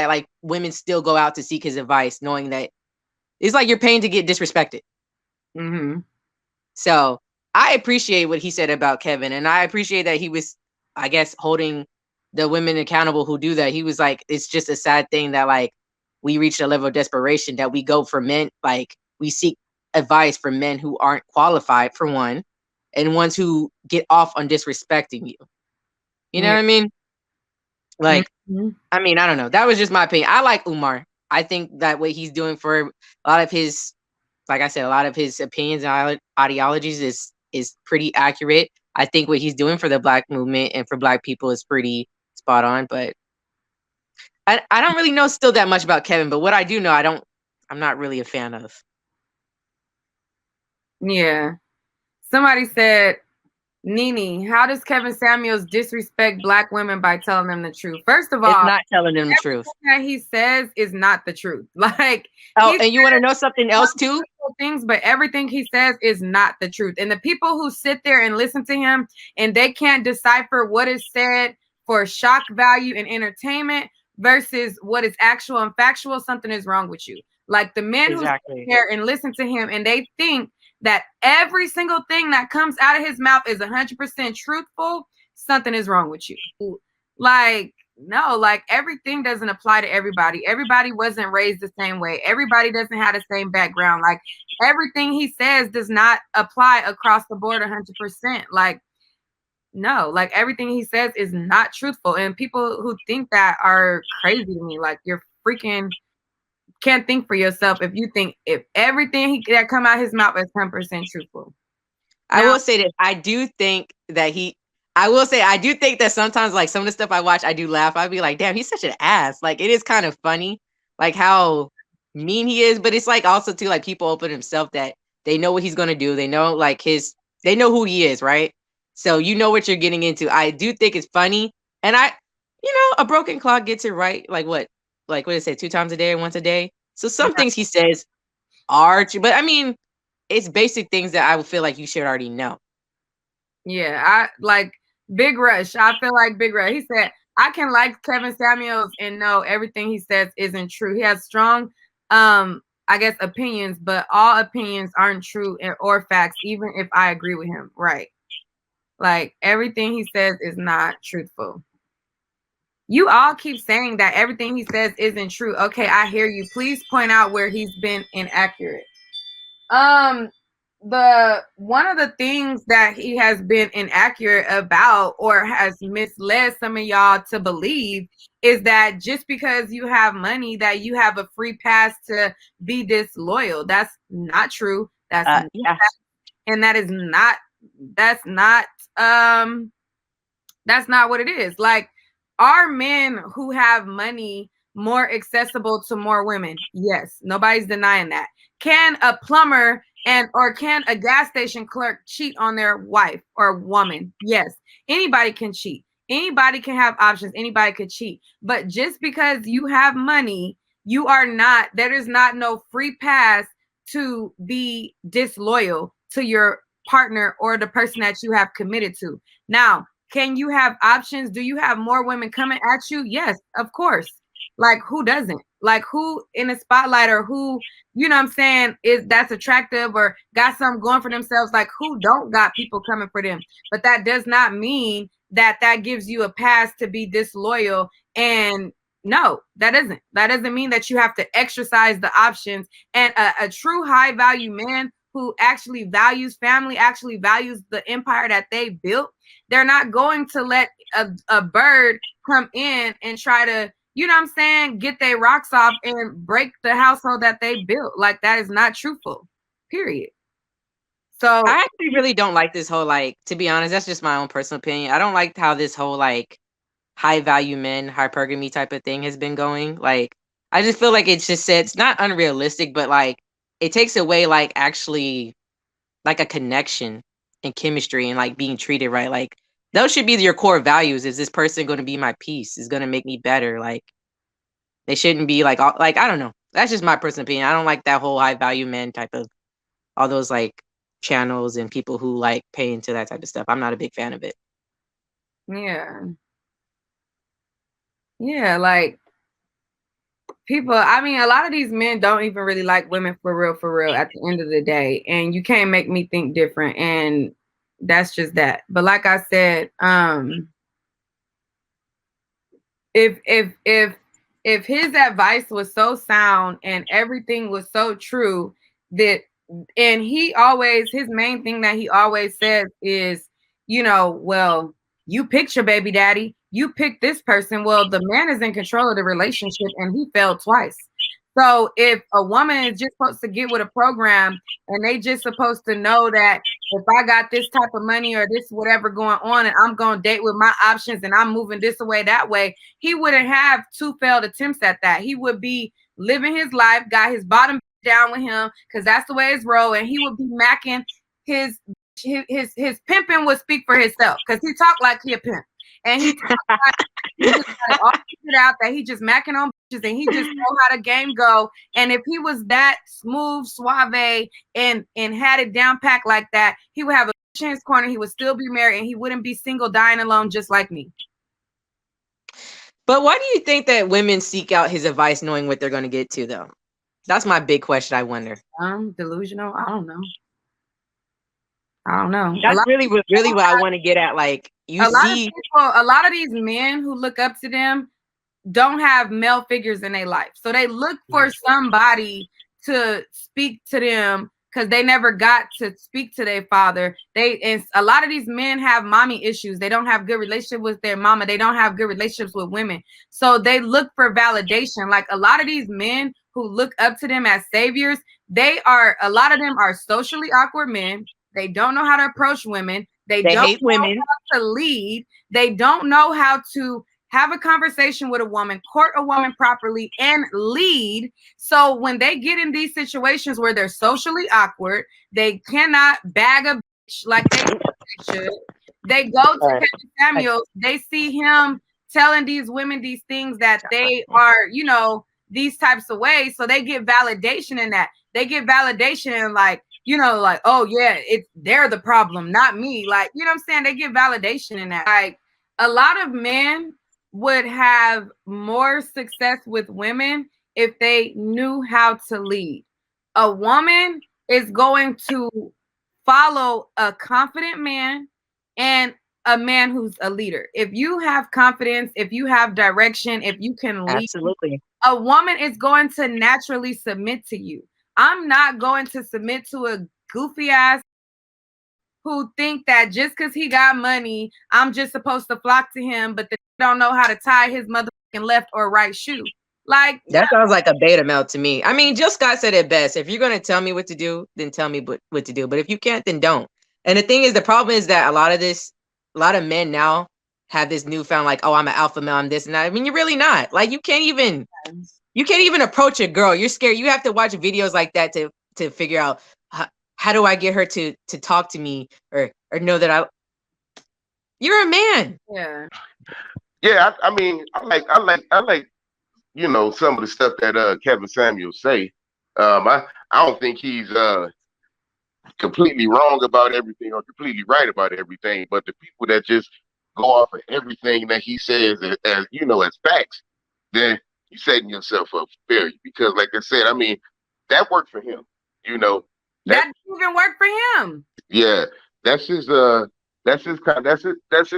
that like women still go out to seek his advice, knowing that it's like you're paying to get disrespected. Mm-hmm. So I appreciate what he said about Kevin, and I appreciate that he was, I guess, holding the women accountable who do that. He was like, it's just a sad thing that like we reach a level of desperation that we go for men, like we seek advice from men who aren't qualified for one, and ones who get off on disrespecting you. You know Yeah. what I mean? Like, Mm-hmm. I mean, I don't know. That was just my opinion. I like Umar. I think that what he's doing for a lot of his, like I said, a lot of his opinions and ideologies is pretty accurate. I think what he's doing for the Black movement and for Black people is pretty spot on. But I don't really know still that much about Kevin. But what I do know, I'm not really a fan of. Yeah. Somebody said, Nene, how does Kevin Samuels disrespect Black women by telling them the truth? First of It's all, not telling them the truth. everything that he says is not the truth. Like, Oh, he and you want to know something else too? things, but everything he says is not the truth. And the people who sit there and listen to him and they can't decipher what is said for shock value and entertainment versus what is actual and factual, something is wrong with you. Like the men who sit Exactly. there and listen to him and they think that every single thing that comes out of his mouth is 100% truthful, something is wrong with you. Like, no, like everything doesn't apply to everybody. Everybody wasn't raised the same way. Everybody doesn't have the same background. Like everything he says does not apply across the board 100%. Like, no, like everything he says is not truthful. And people who think that are crazy to me. Like you're freaking can't think for yourself if you think if everything that come out his mouth is 10% truthful. I Now, will say that I do think that I will say I do think that sometimes like some of the stuff I watch, I do laugh. I'd be like, damn, he's such an ass. Like it is kind of funny, like how mean he is. But it's like also too like people open himself that they know what he's gonna do. They know like they know who he is, right? So you know what you're getting into. I do think it's funny, and a broken clock gets it right. Like what did it say, 2 times a day or once a day. So some things he says are true, but I mean, it's basic things that I would feel like you should already know. yeah, I like Big Rush. I feel like Big Rush. He said, I can like Kevin Samuels and know everything he says isn't true. He has strong, I guess, opinions, but all opinions aren't true or facts, even if I agree with him. Right. Like everything he says is not truthful. You all keep saying that everything he says isn't true. Okay, I hear you. Please point out where he's been inaccurate. Um, the one of the things that he has been inaccurate about or has misled some of y'all to believe is that just because you have money that you have a free pass to be disloyal. That's not true. Yeah. And that's not um that's not what it is. Like, are men who have money more accessible to more women? Yes, nobody's denying that. Can a plumber or can a gas station clerk cheat on their wife or woman? Yes, anybody can cheat. Anybody can have options. Anybody could cheat. But just because you have money, there is not no free pass to be disloyal to your partner or the person that you have committed to. Now, can you have options? Do you have more women coming at you? Yes, of course. Like who doesn't? Like who in the spotlight or who, you know what I'm saying, is that's attractive or got something going for themselves? Like who don't got people coming for them? But that does not mean that gives you a pass to be disloyal. And no, that doesn't. That doesn't mean that you have to exercise the options. And a true high value man who actually values family, actually values the empire that they built, they're not going to let a bird come in and try to, you know what I'm saying, get their rocks off and break the household that they built. Like that is not truthful. Period. So I actually really don't like this whole like, to be honest, that's just my own personal opinion. I don't like how this whole like high value men, hypergamy type of thing has been going. Like I just feel like it's not unrealistic, but like it takes away like actually like a connection and chemistry and like being treated right. Like those should be your core values. Is this person going to be my peace? Is going to make me better? Like they shouldn't be like like I don't know. That's just my personal opinion. I don't like that whole high value men type of all those like channels and people who like pay into that type of stuff. I'm not a big fan of it. yeah. Yeah, like people, I mean, a lot of these men don't even really like women for real, at the end of the day. And you can't make me think different. And that's just that. But like I said, if his advice was so sound and everything was so true that, and he always, his main thing that he always says is, you know, well, you picked your baby daddy, you picked this person. Well, the man is in control of the relationship and he failed twice. So if a woman is just supposed to get with a program and they just supposed to know that if I got this type of money or this whatever going on and I'm going to date with my options and I'm moving this away, that way, he wouldn't have two failed attempts at that. He would be living his life, got his bottom down with him because that's the way it's roll, and he would be macking his pimping would speak for himself because he talked like he a pimp. And he just got it all figured out that he just macking on bitches and he just know how the game go. And if he was that smooth, suave, and had it down packed like that, he would have a bitch in his corner. He would still be married and he wouldn't be single, dying alone, just like me. But why do you think that women seek out his advice knowing what they're going to get to, though? That's my big question, I wonder. Delusional? I don't know. That's really what I want to get at. Like, a lot of these men who look up to them don't have male figures in their life. So they look for somebody to speak to them because they never got to speak to their father. And a lot of these men have mommy issues. They don't have good relationship with their mama. They don't have good relationships with women. So they look for validation. Like a lot of these men who look up to them as saviors, a lot of them are socially awkward men. They don't know how to approach women. They don't hate women. Know how to lead. They don't know how to have a conversation with a woman, court a woman properly, and lead. So when they get in these situations where they're socially awkward, they cannot bag a bitch like they should. They go to Kevin Samuels. They see him telling these women these things that they are, you know, these types of ways. So they get validation in that. They get validation in like, you know, like, oh yeah, they're the problem, not me. Like, you know what I'm saying? They get validation in that. Like a lot of men would have more success with women if they knew how to lead. A woman is going to follow a confident man and a man who's a leader. If you have confidence, if you have direction, if you can lead, absolutely, a woman is going to naturally submit to you. I'm not going to submit to a goofy ass who think that just because he got money, I'm just supposed to flock to him, but they don't know how to tie his motherfucking left or right shoe. Like that sounds like a beta male to me. I mean, Jill Scott said it best. If you're going to tell me what to do, then tell me what to do. But if you can't, then don't. And the thing is, the problem is that a lot of men now have this newfound like, oh, I'm an alpha male, I'm this and that. I mean, you're really not. Like, you can't even approach a girl. You're scared. You have to watch videos like that to figure out how do I get her to talk to me or know that you're a man. Yeah. Yeah, I mean, I like you know, some of the stuff that Kevin Samuels say. I don't think he's completely wrong about everything or completely right about everything, but the people that just go off of everything that he says as you know, as facts, then you're setting yourself up for failure. Because like I said, I mean, that worked for him, you know. That didn't even work for him. Yeah, that's his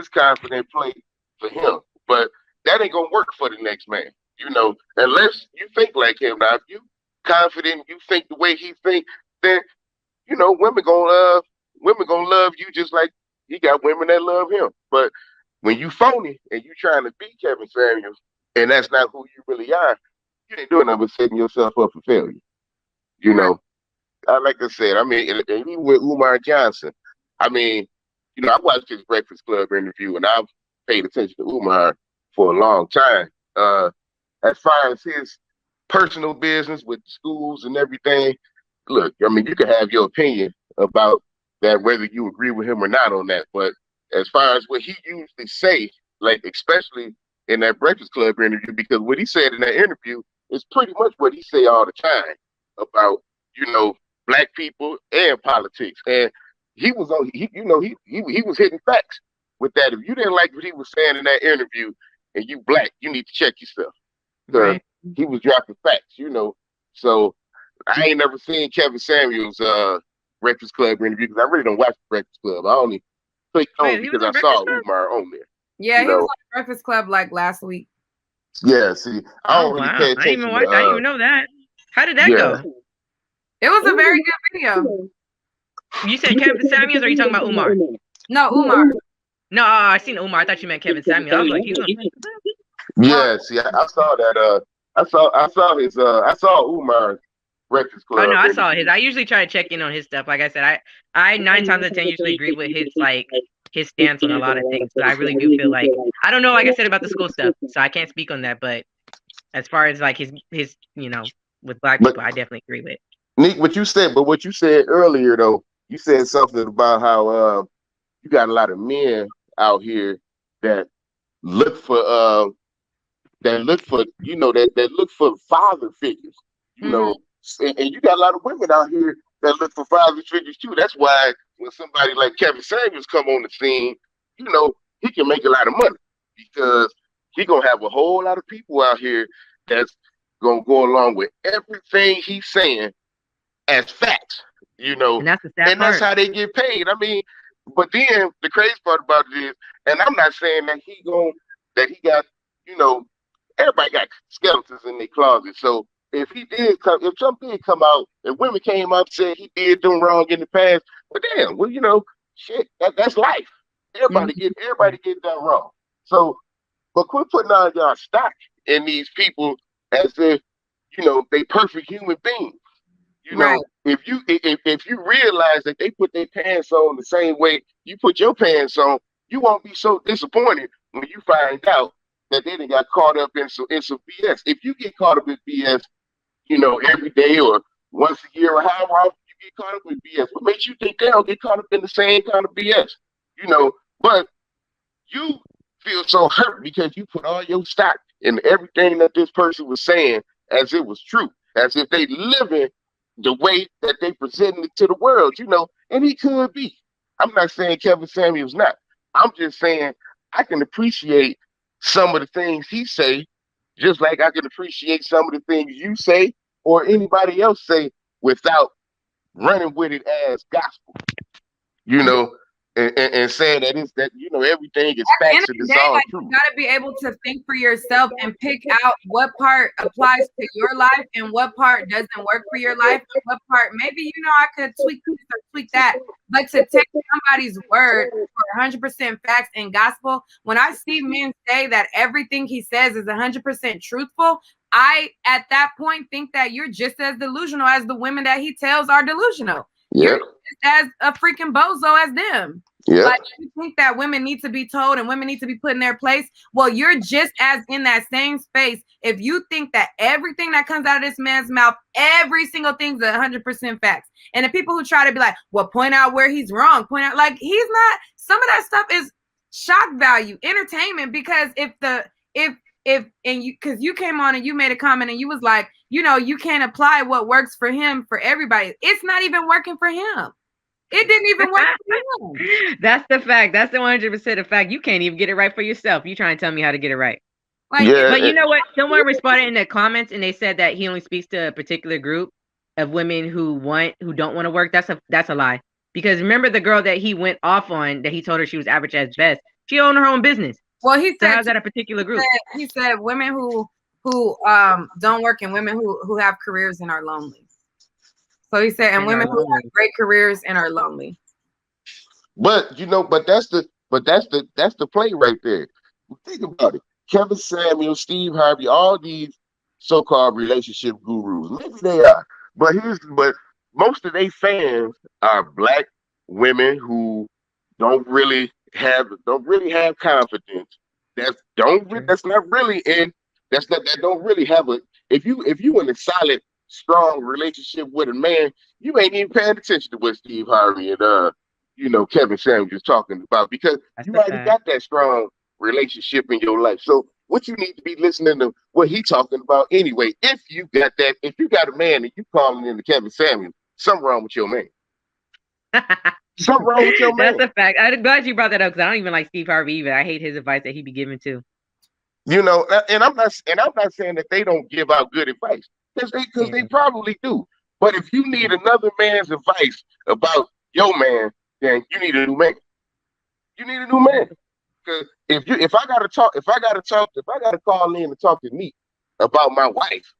confident play for him. But that ain't gonna work for the next man, you know, unless you think like him. Now, if you confident, you think the way he think, then you know women gonna love you just like he got women that love him. But when you phony and you trying to be Kevin Samuels and that's not who you really are, you ain't doing nothing but setting yourself up for failure. You know, like I said, I mean, and even with Umar Johnson, I mean, you know, I watched his Breakfast Club interview and I've paid attention to Umar for a long time. As far as his personal business with schools and everything, look, I mean, you can have your opinion about that, whether you agree with him or not on that. But as far as what he usually say, like especially in that Breakfast Club interview, because what he said in that interview is pretty much what he say all the time about, you know, black people and politics. And he was on, he was hitting facts with that. If you didn't like what he was saying in that interview and you black, you need to check yourself. Right. he was dropping facts, So I ain't never seen Kevin Samuels Breakfast Club interview because I really don't watch the Breakfast Club. I only clicked Oh, on yeah, he was because I on Breakfast saw Club. Umar on there. Yeah, he was on Breakfast Club like last week. Yeah, see, I Oh don't really wow, pay I didn't even attention watch. I didn't even know that. How did that yeah. go? It was a very good video. You said Kevin Samuels, or are you talking about Umar? No, Umar. No, I seen Umar. I thought you meant Kevin Samuel. I was like, he's on. Yeah, see, I saw that. I saw Umar's Breakfast Oh no, Club I saw his. interview. I usually try to check in on his stuff. Like I said, I 9 times out of 10 usually agree with his stance on a lot of things. But I really do feel like I don't know, like I said about the school stuff, so I can't speak on that. But as far as like his with black But people, I definitely agree with. Nick, what you said earlier though, you said something about how you got a lot of men out here that look for that look for father figures, you Mm-hmm. know, and you got a lot of women out here that look for father figures too. That's why when somebody like Kevin Samuels come on the scene, he can make a lot of money because he gonna have a whole lot of people out here that's gonna go along with everything he's saying as facts, And that's the sad and that's part. how they get paid. I mean, but then the crazy part about it is, and I'm not saying that he got, you know, everybody got skeletons in their closet. So if something did come out, if women came out and said he did them wrong in the past, but damn, well, shit, that's life. Mm-hmm. Everybody get done wrong. So, but quit putting all y'all stock in these people as if they perfect human beings. Right. If you realize that they put their pants on the same way you put your pants on, you won't be so disappointed when you find out that they done got caught up in some BS. If you get caught up in BS, every day or once a year or however often you get caught up in BS, what makes you think they don't get caught up in the same kind of BS? But you feel so hurt because you put all your stock in everything that this person was saying as it was true, as if they living the way that they presented it to the world, and he could be. I'm not saying Kevin Samuel's not. I'm just saying I can appreciate some of the things he say, just like I can appreciate some of the things you say or anybody else say without running with it as gospel, you Yeah. know, and saying that everything is At the end facts of and the it's day, all like true. you gotta be able to think for yourself and pick out what part applies to your life and what part doesn't work for your life, and what part maybe I could tweak this or tweak that. But to take somebody's word for 100% facts and gospel, when I see men say that everything he says is 100% truthful, I at that point think that you're just as delusional as the women that he tells are delusional. You're Yep. just as a freaking bozo as them. Yep. Like you think that women need to be told and women need to be put in their place. Well, you're just as in that same space. If you think that everything that comes out of this man's mouth, every single thing's 100% facts. And the people who try to be like, well, point out where he's wrong, point out like he's not. Some of that stuff is shock value, entertainment. Because if and you because you came on and you made a comment and you was like, you can't apply what works for him for everybody. It's not even working for him. It didn't even work for him. That's the fact. That's the 100% of fact. You can't even get it right for yourself. You trying to tell me how to get it right. Like, But you know what? Someone responded in the comments and they said that he only speaks to a particular group of women who don't want to work. That's a lie. Because remember the girl that he went off on that he told her she was average at best. She owned her own business. Well, he said how's that a particular group? He said women who don't work and women who have careers and are lonely. So he said, and women who have great careers and are lonely. But that's the play right there. Think about it. Kevin Samuel, Steve Harvey, all these so-called relationship gurus. Maybe they are. But most of their fans are black women who don't really have confidence. That don't really have a if you in a solid, strong relationship with a man, you ain't even paying attention to what Steve Harvey and Kevin Samuels is talking about because you already got that strong relationship in your life. So what you need to be listening to what he talking about anyway. If you got a man and you calling in to Kevin Samuels, something wrong with your man. Something wrong with your man. That's a fact. I'm glad you brought that up because I don't even like Steve Harvey either. I hate his advice that he be giving too. You know, and I'm not saying that they don't give out good advice because they Yeah. probably do. But if you need another man's advice about your man, then you need a new man. You need a new man. Because if I gotta call in and talk to me about my wife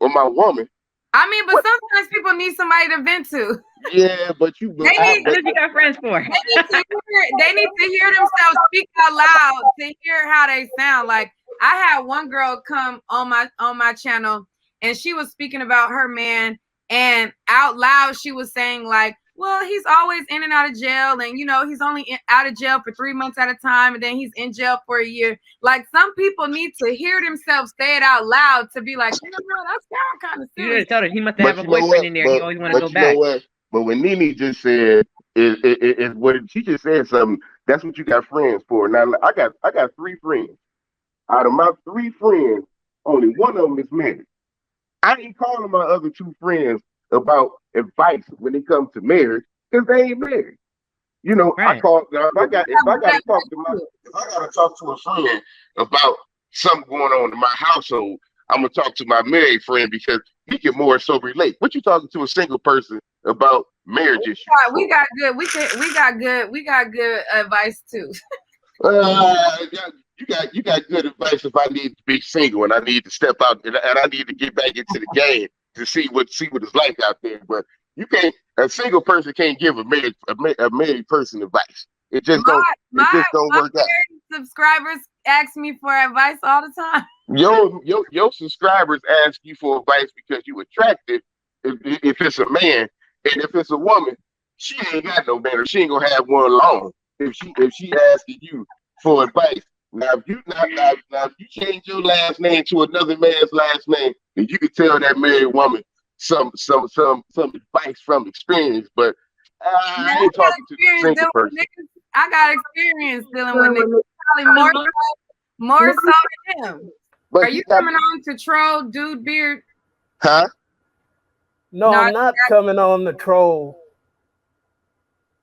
or my woman, I mean, but what? sometimes people need somebody to vent to. Yeah, but They need What you got friends for? they need to hear themselves speak out loud to hear how they sound. Like I had one girl come on my channel and she was speaking about her man and out loud she was saying like, well, he's always in and out of jail and he's only out of jail for 3 months at a time and then he's in jail for a year. Like some people need to hear themselves say it out loud to be like, that's kind of You serious. just told her he must have But a you know boyfriend what? in there. He always want to But go you know back. what? But when Nene just said is what she just said something. That's what you got friends for. Now I got 3 friends. Out of my 3 friends, only one of them is married. I ain't calling my other 2 friends about advice when it comes to marriage because they ain't married. You know, I Right. call now if I gotta talk to a friend about something going on in my household, I'm gonna talk to my married friend because he can more so relate. What you talking to a single person about marriage issues? We got good. We got good advice too. You got good advice if I need to be single and I need to step out and I need to get back into the game to see what it's like out there. But you can't. A single person can't give a married person advice. It just don't. It My just don't work out. subscribers ask me for advice all the time. Your subscribers ask you for advice because you attractive. If it's a man and if it's a woman, she ain't got no man or she ain't gonna have one long. If she asking you for advice. Now if you change your last name to another man's last name, then you can tell that married woman some advice from experience. But I ain't talking to the single person. I got experience dealing with niggas. Probably more so than him. Are But you you got coming on to troll dude beard? huh? No, No, I'm not coming on the troll.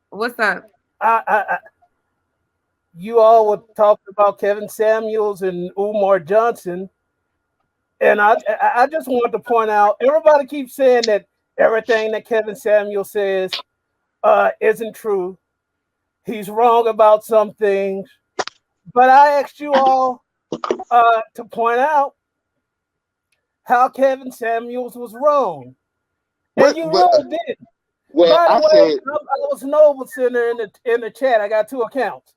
What's up? You all were talking about Kevin Samuels and Umar Johnson, and I just wanted to point out. Everybody keeps saying that everything that Kevin Samuels says isn't true. He's wrong about some things, but I asked you all to point out how Kevin Samuels was wrong, and What? you What? really didn't. Well, By the I way, said I was Noble Center in the chat. I got 2 accounts.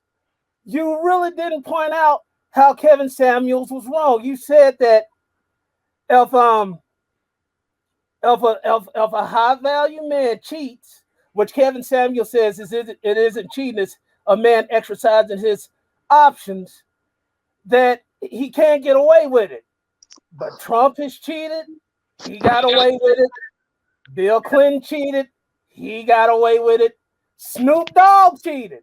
You really didn't point out how Kevin Samuels was wrong. You said that if a high value man cheats, which Kevin Samuel says it isn't cheating, it's a man exercising his options, that he can't get away with it. But Trump has cheated, he got away with it. Bill Clinton cheated, he got away with it. Snoop Dogg cheated,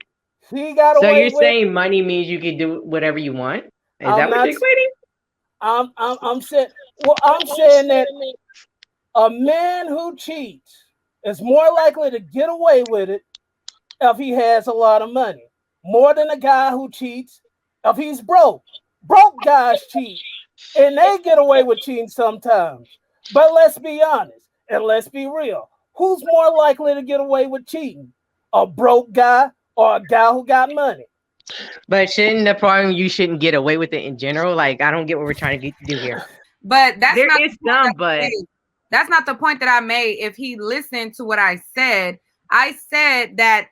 he got So away you're with it. saying money means you can do whatever you want? Is I'm that what not. you're equating? I'm saying. Well, I'm saying that a man who cheats is more likely to get away with it if he has a lot of money, more than a guy who cheats if he's broke. Broke guys cheat, and they get away with cheating sometimes. But let's be honest and let's be real. Who's more likely to get away with cheating? A broke guy or a guy who got money? But shouldn't the problem you shouldn't get away with it in general? Like I don't get what we're trying to do here. But that's There not is some, but that's not the point that I made. If he listened to what I said that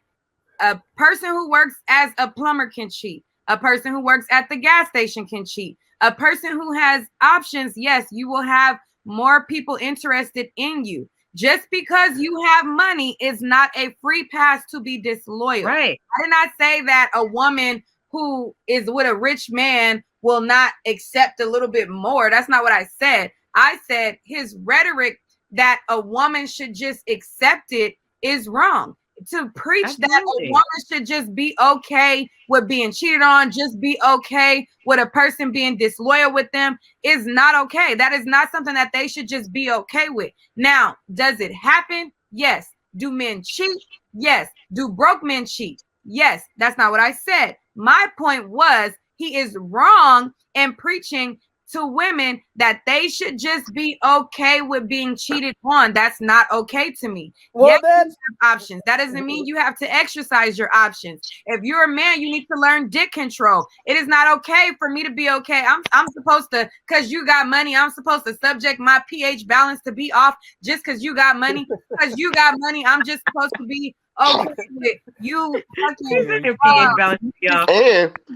a person who works as a plumber can cheat. A person who works at the gas station can cheat. A person who has options, yes, you will have more people interested in you. Just because you have money is not a free pass to be disloyal. right. I did not say that a woman who is with a rich man will not accept a little bit more. That's not what I said. I said his rhetoric that a woman should just accept it is wrong. To preach that a woman should just be okay with being cheated on, just be okay with a person being disloyal with them is not okay. That is not something that they should just be okay with. Now, does it happen? Yes. Do men cheat? Yes. Do broke men cheat? Yes. That's not what I said. My point was he is wrong in preaching to women that they should just be okay with being cheated on. That's not okay to me. Well, yes, that's you have options. That doesn't mean you have to exercise your options. If you're a man, you need to learn dick control. It is not okay for me to be okay. I'm supposed to, because you got money, I'm supposed to subject my pH balance to be off just because you got money. Because you got money, I'm just supposed to be okay with you fucking Your pH balance is off.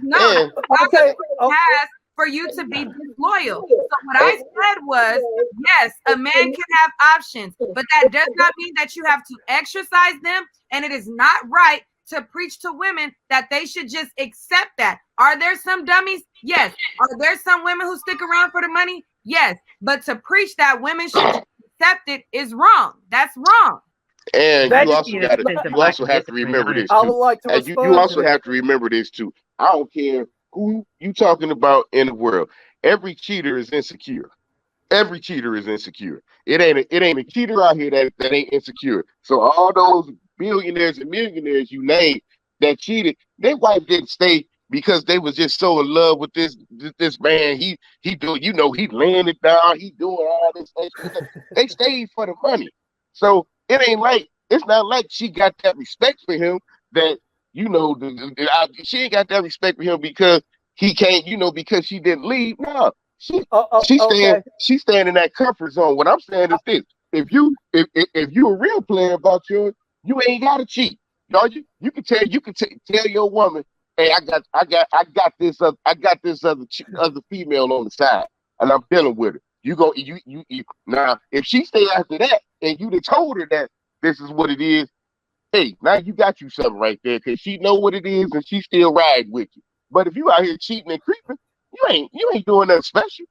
no, okay. has for you to be disloyal. So what I said was, yes, a man can have options, but that does not mean that you have to exercise them. And it is not right to preach to women that they should just accept that. Are there some dummies? Yes. Are there some women who stick around for the money? Yes. But to preach that women should just accept it is wrong. That's wrong. And That- you also got to, you also have to remember this I would too. like to And respond. you also have to remember this too. I don't care who you talking about in the world. Every cheater is insecure. Every cheater is insecure. It ain't a cheater out here that ain't insecure. So all those billionaires and millionaires you named that cheated, their wife didn't stay because they was just so in love with this man. He do, you know, he laying it down, he doing all this extra stuff. They stayed for the money. So it's not like she got that respect for him that, you know, she ain't got that respect for him because he can't, you know, because she didn't leave. No, Okay. she's staying in that comfort zone. What I'm saying is this: if you a real player about yours, you ain't gotta cheat. You can tell your woman, hey, I got this other female on the side, and I'm dealing with her. You now if she stay after that and you done told her that this is what it is, hey, now you got you something right there because she know what it is and she still ride with you. But if you out here cheating and creeping, you ain't doing nothing special.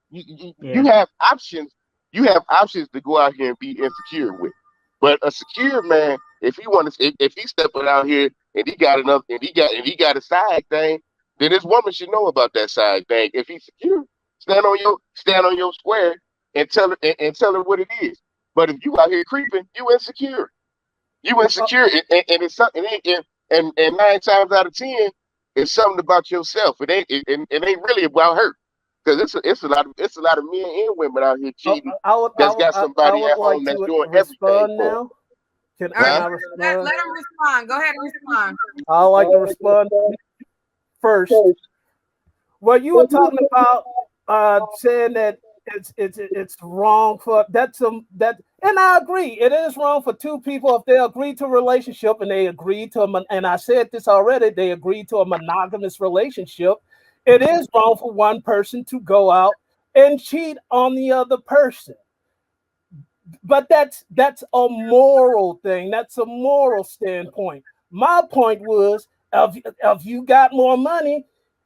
You have options. You have options to go out here and be insecure with. But a secure man, if he's stepping out here and he got enough and he got a side thing, then this woman should know about that side thing. If he's secure, stand on your square and tell her what it is. But if you out here creeping, you insecure. You insecure, and it's something. And 9 times out of 10, it's something about yourself. It ain't really about her, because it's a lot of men and women out here cheating that's got somebody at home that's doing everything for them. Now. Can All I right, respond? let him respond. Go ahead and respond. I would like to respond first. Well, you were talking about saying that it's wrong for that, and I agree. It is wrong for two people if they agree to a relationship and they agree to and I said this already, they agree to a monogamous relationship. It is wrong for one person to go out and cheat on the other person. But that's a moral thing. That's a moral standpoint. My point was, if you got more money,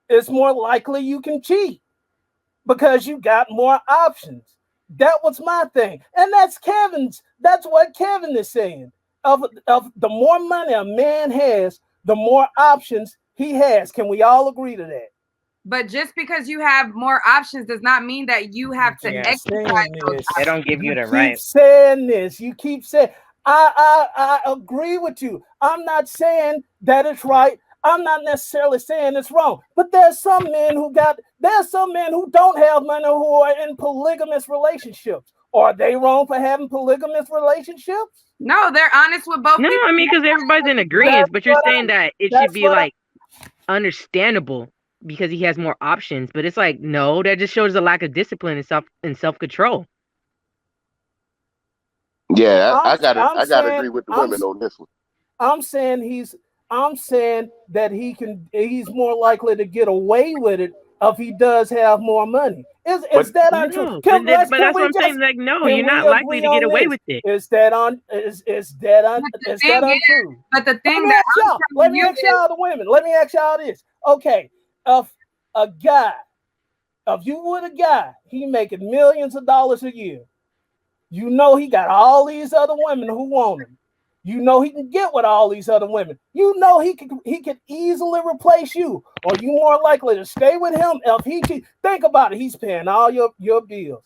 it's more likely you can cheat because you got more options. That was my thing. And that's what Kevin is saying. Of the more money a man has, the more options he has. Can we all agree to that? But just because you have more options does not mean that you have to exercise those. They don't give you the keep right. saying this. You keep saying, I agree with you. I'm not saying that it's right. I'm not necessarily saying it's wrong. But there's some men who don't have money who are in polygamous relationships. Are they wrong for having polygamous relationships? No, they're honest with both No, people. I mean, because everybody's in agreement, but you're saying that it should be like understandable because he has more options. But it's like, no, that just shows a lack of discipline and self control. Yeah, I gotta agree with the women on this one. I'm saying that he's more likely to get away with it if he does have more money. Is that untrue? No, but that's what I'm saying. Like, no, you're not likely to get away with it. Is that untrue? But the thing let me ask y'all the women. Let me ask y'all this. Okay, if you were a guy, he making millions of dollars a year. You know he got all these other women who want him. You know he can get with all these other women. You know he could easily replace you. Or you more likely to stay with him if he can. Think about it. He's paying all your bills.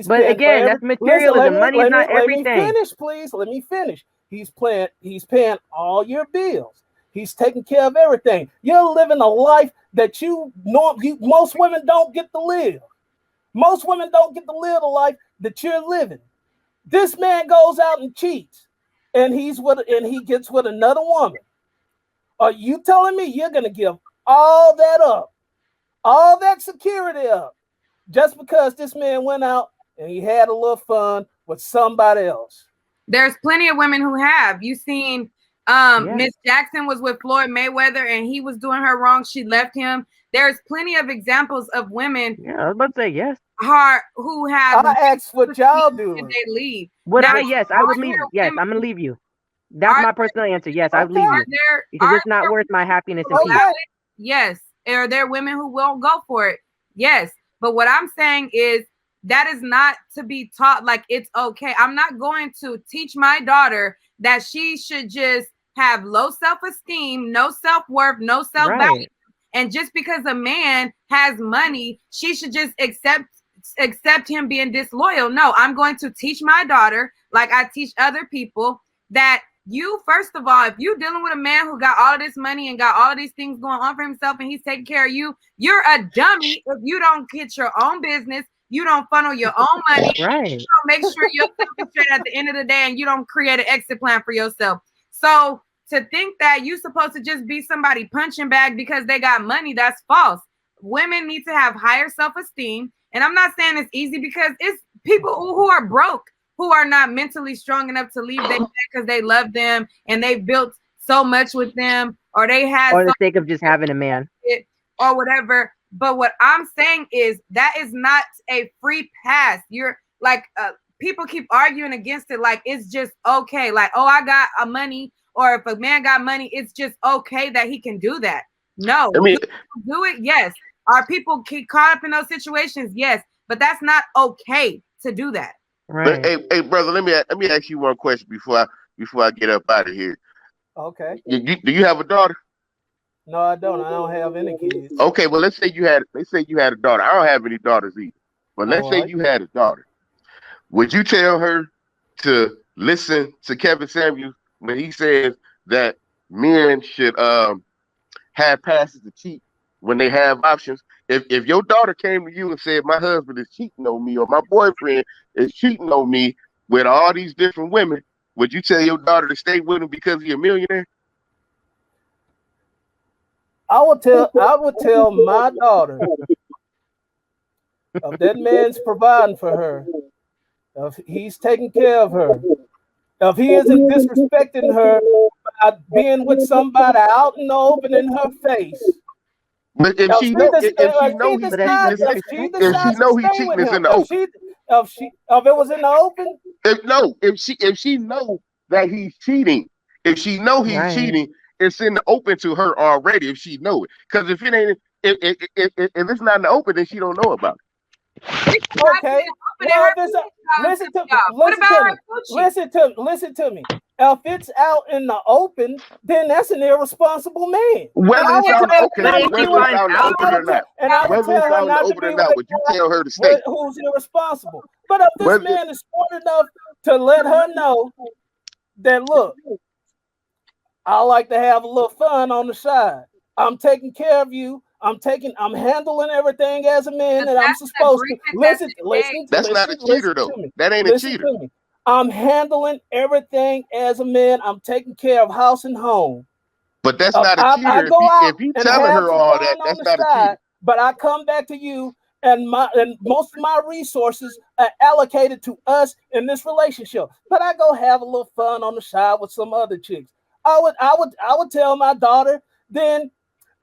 But again, that's materialism. Money is not everything. Let me finish, please. Let me finish. He's paying all your bills. He's taking care of everything. You're living a life that most women don't get to live. Most women don't get to live the life that you're living. This man goes out and cheats, and he gets with another woman. Are you telling me you're gonna give all that up, all that security up, just because this man went out and he had a little fun with somebody else? There's plenty of women who have. You seen Miss Jackson was with Floyd Mayweather and he was doing her wrong. She left him. There's plenty of examples of women. Yeah, I was about to say yes. Who have. I asked what y'all doing. And they leave. Would Now, I? Yes, I would leave. Yes, I'm gonna leave you. That's my personal answer. Yes, I would leave you because it's not worth my happiness and peace. Yes, are there women who won't go for it? Yes, but what I'm saying is that is not to be taught like it's okay. I'm not going to teach my daughter that she should just have low self-esteem, no self-worth, no self-value. Right. And just because a man has money, she should just accept him being disloyal. No, I'm going to teach my daughter, like I teach other people, that you, first of all, if you're dealing with a man who got all of this money and got all of these things going on for himself and he's taking care of you, you're a dummy if you don't get your own business, you don't funnel your own money, right. You don't make sure you're straight at the end of the day, and you don't create an exit plan for yourself. So to think that you're supposed to just be somebody punching bag because they got money, that's false. Women need to have higher self-esteem. And I'm not saying it's easy because it's people who are broke, who are not mentally strong enough to leave their man because they love them and they built so much with them, or they had for the sake of just having a man or whatever. But what I'm saying is that is not a free pass. You're like, people keep arguing against it like it's just okay. Like, oh, I got money, or if a man got money, it's just okay that he can do that. No, I mean, do it. Yes. Are people keep caught up in those situations? Yes, but that's not okay to do that. Right. Hey, brother, let me ask you one question before I get up out of here. Okay. Do you have a daughter? No, I don't. I don't have any kids. Okay, well, let's say you had a daughter. I don't have any daughters either. But let's say you had a daughter. Would you tell her to listen to Kevin Samuels when he says that men should have passes to cheat when they have options? If your daughter came to you and said, my husband is cheating on me, or my boyfriend is cheating on me with all these different women, would you tell your daughter to stay with him because he's a millionaire? I would tell my daughter, if that man's providing for her, if he's taking care of her, if he isn't disrespecting her by being with somebody out in the open in her face. But if she know he's cheating, it's in the open. If it was in the open, if she know that he's cheating, if she know he's cheating, it's in the open to her already. If she know it, because if it ain't, if it's not in the open, then she don't know about it. Okay. Listen to me. If it's out in the open, then that's an irresponsible man. Whether it's out in the open or not, would you tell her to stay? Who's irresponsible? But if this man is smart enough to let her know that, look, I like to have a little fun on the side. I'm taking care of you. I'm handling everything as a man that I'm supposed to. Listen. That's not a cheater, though. That ain't a cheater. I'm handling everything as a man. I'm taking care of house and home. But that's not a cheater. If you telling her all that, that's not a cheater. But I come back to you, and most of my resources are allocated to us in this relationship. But I go have a little fun on the side with some other chicks. I would tell my daughter, then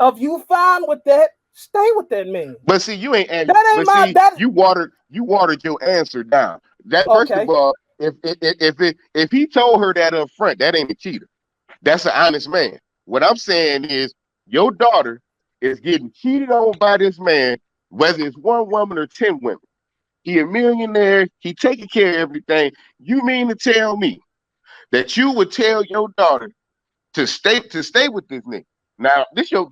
if you fine with that, stay with that man. But see, you ain't answered. You watered your answer down. That first of all, if he told her that up front, that ain't a cheater. That's an honest man. What I'm saying is your daughter is getting cheated on by this man, whether it's one woman or 10 women. He a millionaire. He taking care of everything. You mean to tell me that you would tell your daughter to stay with this nigga? Now, this your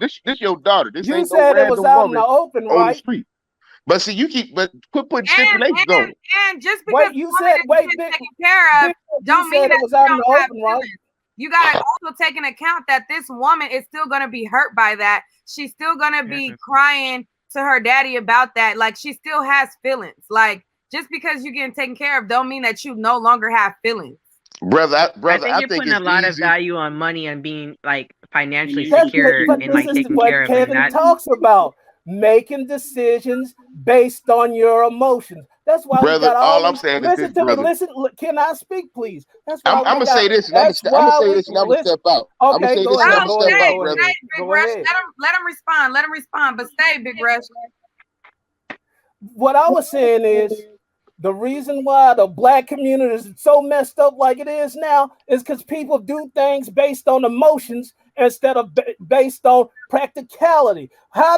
daughter. This ain't no random woman on the street. But see, you keep quit putting stipulations on it. And just because you said taken care of, don't mean that it was out in the open, right? you got to also take into account that this woman is still going to be hurt by that. She's still going to be crying to her daddy about that. Like, she still has feelings. Like, just because you're getting taken care of don't mean that you no longer have feelings. Brother, I think you're putting a lot of value on money and being like financially secure and like taking care of. Kevin talks about making decisions based on your emotions. That's why brother, we got all I'm these. saying Listen is this, to me. brother. Listen. Can I speak, please? That's why I'm gonna say this, and I'm gonna say this, and I'm gonna step out. I'm gonna say this, and I'm gonna step out, brother. Big Rush, let him respond. Let him respond. But stay, Big Rush. What I was saying is, the reason why the black community is so messed up like it is now is because people do things based on emotions instead of based on practicality. How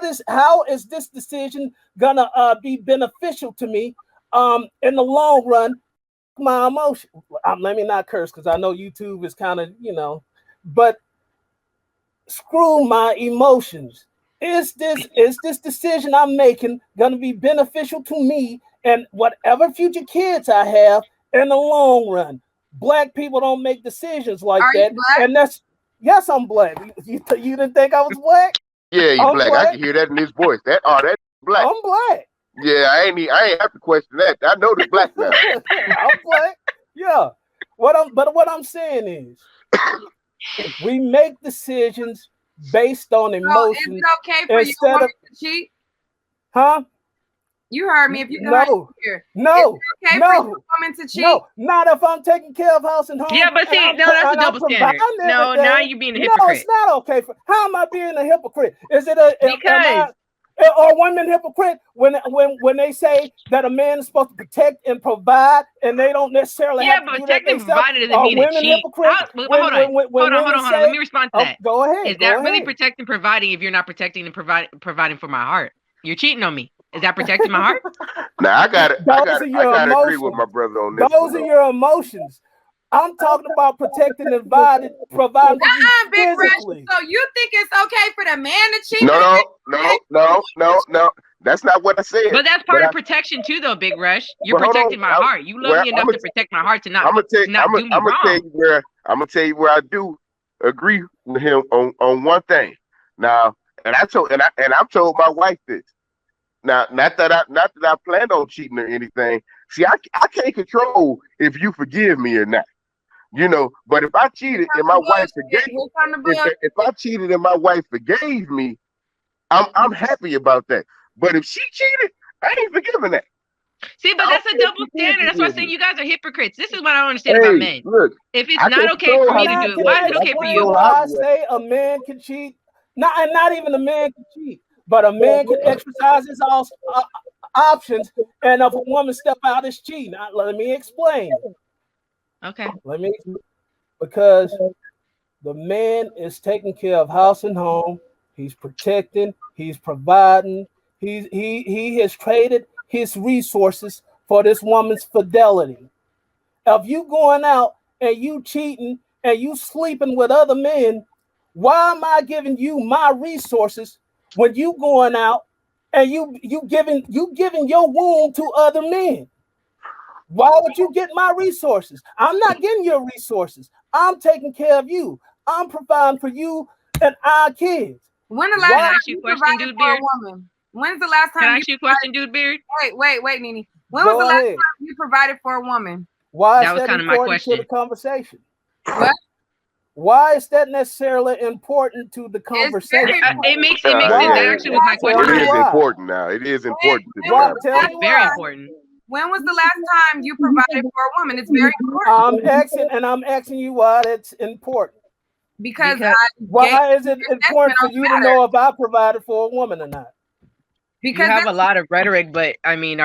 is this decision gonna be beneficial to me in the long run? My emotion. Let me not curse because I know YouTube is kind of, but screw my emotions. Is this decision I'm making gonna be beneficial to me and whatever future kids I have in the long run? Black people don't make decisions like that. And yes, I'm black. You didn't think I was black? Yeah, you black. I can hear that in his voice. That's black. I'm black. Yeah, I ain't have to question that. I know the black now. I'm black. Yeah. What I'm saying is we make decisions based on emotions. Is it okay for you to cheat? Huh? You heard me. If you no, okay for you woman to cheat? No, not if I'm taking care of house and home. Yeah, but see, that's a double standard. No, now you're being a hypocrite. No, it's not okay. How am I being a hypocrite? Is it are women hypocrite when they say that a man is supposed to protect and provide and they don't necessarily have to do that? Protecting and providing doesn't mean to cheat. Hold on. Let me respond to that. Go ahead. Is that really protecting and providing if you're not protecting and providing for my heart? You're cheating on me. Is that protecting my heart? Now I gotta agree with my brother on this. Those are your emotions. I'm talking about protecting and providing Big physically. So you think it's okay for the man to cheat? No. That's not what I said. But that's part of protection too, though, Big Rush. You're protecting my heart. You love me enough to protect my heart to not do me wrong. I'm gonna tell you where I do agree with him on one thing. Now, I've told my wife this. Now, not that I planned on cheating or anything. See, I can't control if you forgive me or not. But if I cheated and my wife forgave me, I'm happy about that. But if she cheated, I ain't forgiving that. See, but that's a double standard. That's why I say you guys are hypocrites. This is what I don't understand about men. Look, if it's not okay for me to do it, why is it okay for you? I say a man can cheat, not even a man can cheat. But a man can exercise his options, and if a woman step out, it's cheating. Let me explain. Okay. Because the man is taking care of house and home. He's protecting. He's providing. He has traded his resources for this woman's fidelity. If you going out and you cheating and you sleeping with other men, why am I giving you my resources? When you going out and you giving your womb to other men, why would you get my resources? I'm not getting your resources. I'm taking care of you. I'm providing for you and our kids. When the last time you provided for a woman? When's the last time? Can I ask you a question, Dude Beard? Wait, Nene. When was the last time you provided for a woman? Why is that kind of my question to the conversation? What? Why is that necessarily important to the conversation? It makes sense. That actually was my question. It is important now. It is important. It's very important. When was the last time you provided for a woman? It's very important. I'm asking you why that's important. Because why is it important for you to know if I provided for a woman or not? Because you have a lot of rhetoric, but I mean,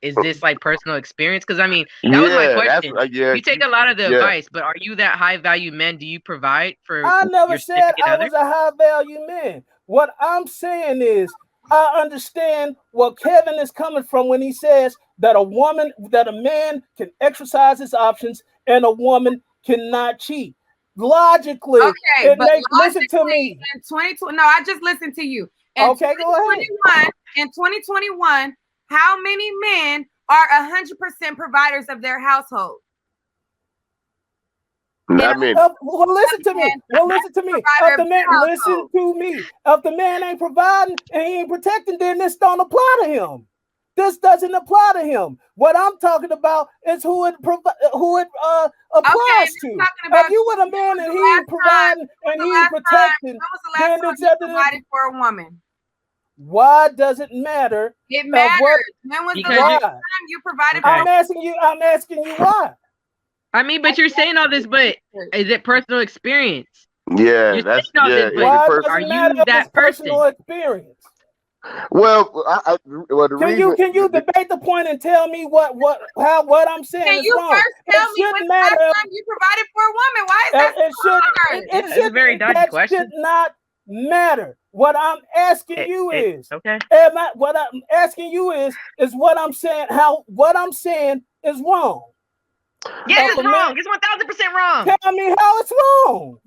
is this like personal experience? Because I mean, that was my question. You take a lot of the advice, but are you that high value man? Do you provide for? I never said I was a high value man. What I'm saying is, I understand where Kevin is coming from when he says that a man can exercise his options and a woman cannot cheat. Logically, listen to me. In 2020, no, I just listened to you. Okay, go ahead. In 2021, how many men are 100% providers of their household? Not many. Well, listen to me. If the man ain't providing and he ain't protecting, then this don't apply to him. This doesn't apply to him. What I'm talking about is who it applies to. If you with a man and he ain't providing and he ain't protecting, then it's provided for a woman. Why does it matter? It matters. When was the last time you provided for? I'm asking you why. I mean, but you're saying all this, but is it personal experience? Yeah, that's why does it matter if it's personal experience? Well, can you debate the point and tell me what I'm saying is wrong? First tell me when the last time you provided for a woman? Why is that It's a very dodgy question. Should not matter. What I'm asking you is okay. What I'm asking you is what I'm saying. What I'm saying is wrong. Yeah, it's wrong. It's 1,000% wrong. Tell me how it's wrong.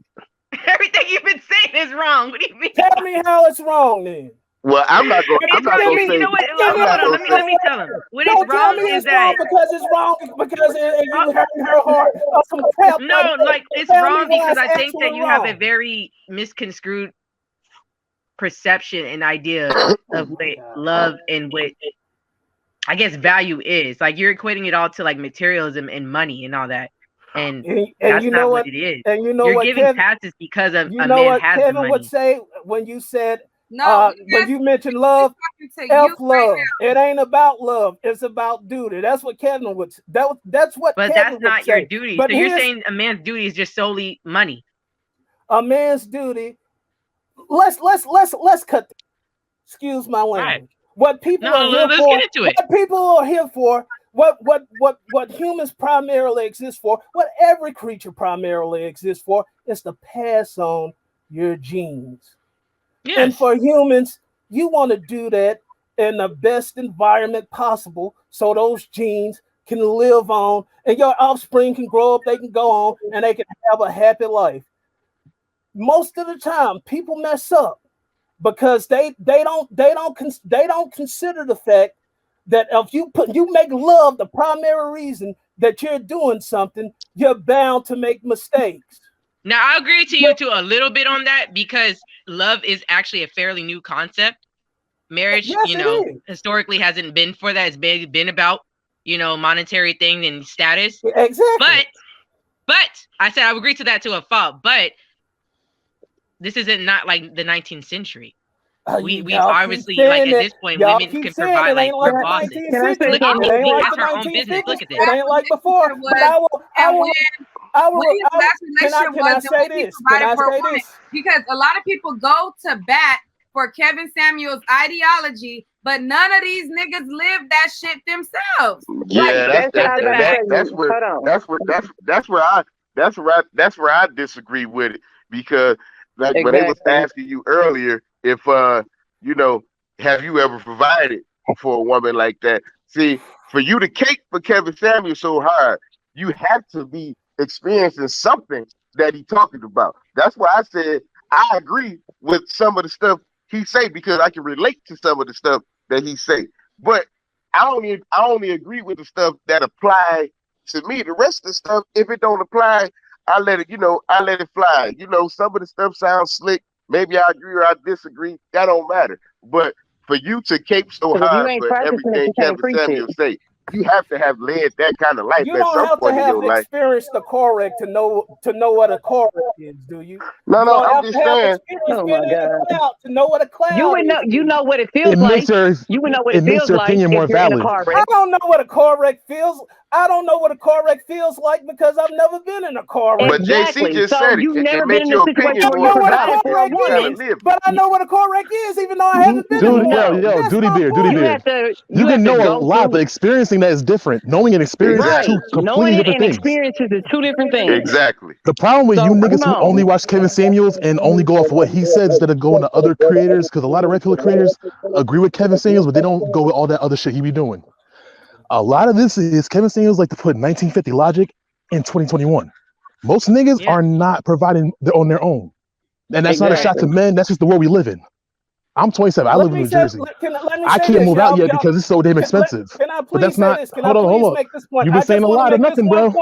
Everything you've been saying is wrong. What do you mean? Tell me how it's wrong then. Well, I'm not going to say. You know what? Let me tell him. What is wrong is that because it's wrong because you hurting her heart or some crap. No, like it's wrong because I think that you have a very misconstrued perception and idea of what love and what I guess value is. Like you're equating it all to like materialism and money and all that. And that's not what it is. And you know you're what giving Kevin, passes because of you a know man what has Kevin the money. would say when you said when you mentioned love, love. It ain't about love. It's about duty. That's what Kevin would. That's what. But Kevin that's not would your say. duty. But so you're saying a man's duty is just solely money. A man's duty. Let's cut. Excuse my language. Right. What people are here for. Get into it. What people are here for. What humans primarily exist for. What every creature primarily exists for is to pass on your genes. Yes. And for humans, you want to do that in the best environment possible so those genes can live on and your offspring can grow up, they can go on, and they can have a happy life. Most of the time, people mess up because they don't consider the fact that if you make love the primary reason that you're doing something, you're bound to make mistakes. Now, I agree to you to a little bit on that because love is actually a fairly new concept. Marriage, historically hasn't been for that. It's been about, monetary thing and status. Exactly. But I said I would agree to that to a fault. But this isn't not like the 19th century. We obviously like at this point women can provide like her bosses. Look at Nique has her own business. Look at this. It ain't like before. But I will. Can I say this? Because a lot of people go to bat for Kevin Samuel's ideology, but none of these niggas live that shit themselves. Yeah, that's where I disagree with it because like when they was asking you earlier if have you ever provided for a woman like that? See, for you to cake for Kevin Samuel so hard, you have to be experiencing something that he talking about. That's why I said I agree with some of the stuff he say because I can relate to some of the stuff that he say. But I only agree with the stuff that apply to me. The rest of the stuff, if it don't apply, I let it fly. Some of the stuff sounds slick. Maybe I agree or I disagree. That don't matter. But for you to cape so hard for everything Kevin Samuel say, you have to have led that kind of life at some point in your life. You don't have to have experienced the correct to know what a correct is, do you? No, I'm just saying. Oh my God. To know what a cloud you know what it feels like. You would know what it feels like if you're in a car wreck. I don't know what a car wreck feels. I don't know what a car wreck feels like because I've never been in a car wreck. But JC just said you've it. never It been in a situation where you provided for a woman. But I know what a car wreck is, even though I haven't been in one. Duty beer. You can know a lot, but experiencing that is different. Knowing and experiencing is two completely different things. Experiences are two different things. Exactly. The problem with you niggas who only watch Kevin Samuels and only go off what he said instead of going to other creators, because a lot of regular creators agree with Kevin Samuels, but they don't go with all that other shit he be doing. A lot of this is Kevin Samuels like to put 1950 logic in 2021. Most niggas are not providing on their own. And that's not a shot to men. That's just the world we live in. I'm 27. I live in New Jersey. I can't move out yet because it's so damn expensive. Can I please but that's not. Hold on. You've been saying a lot of nothing, bro.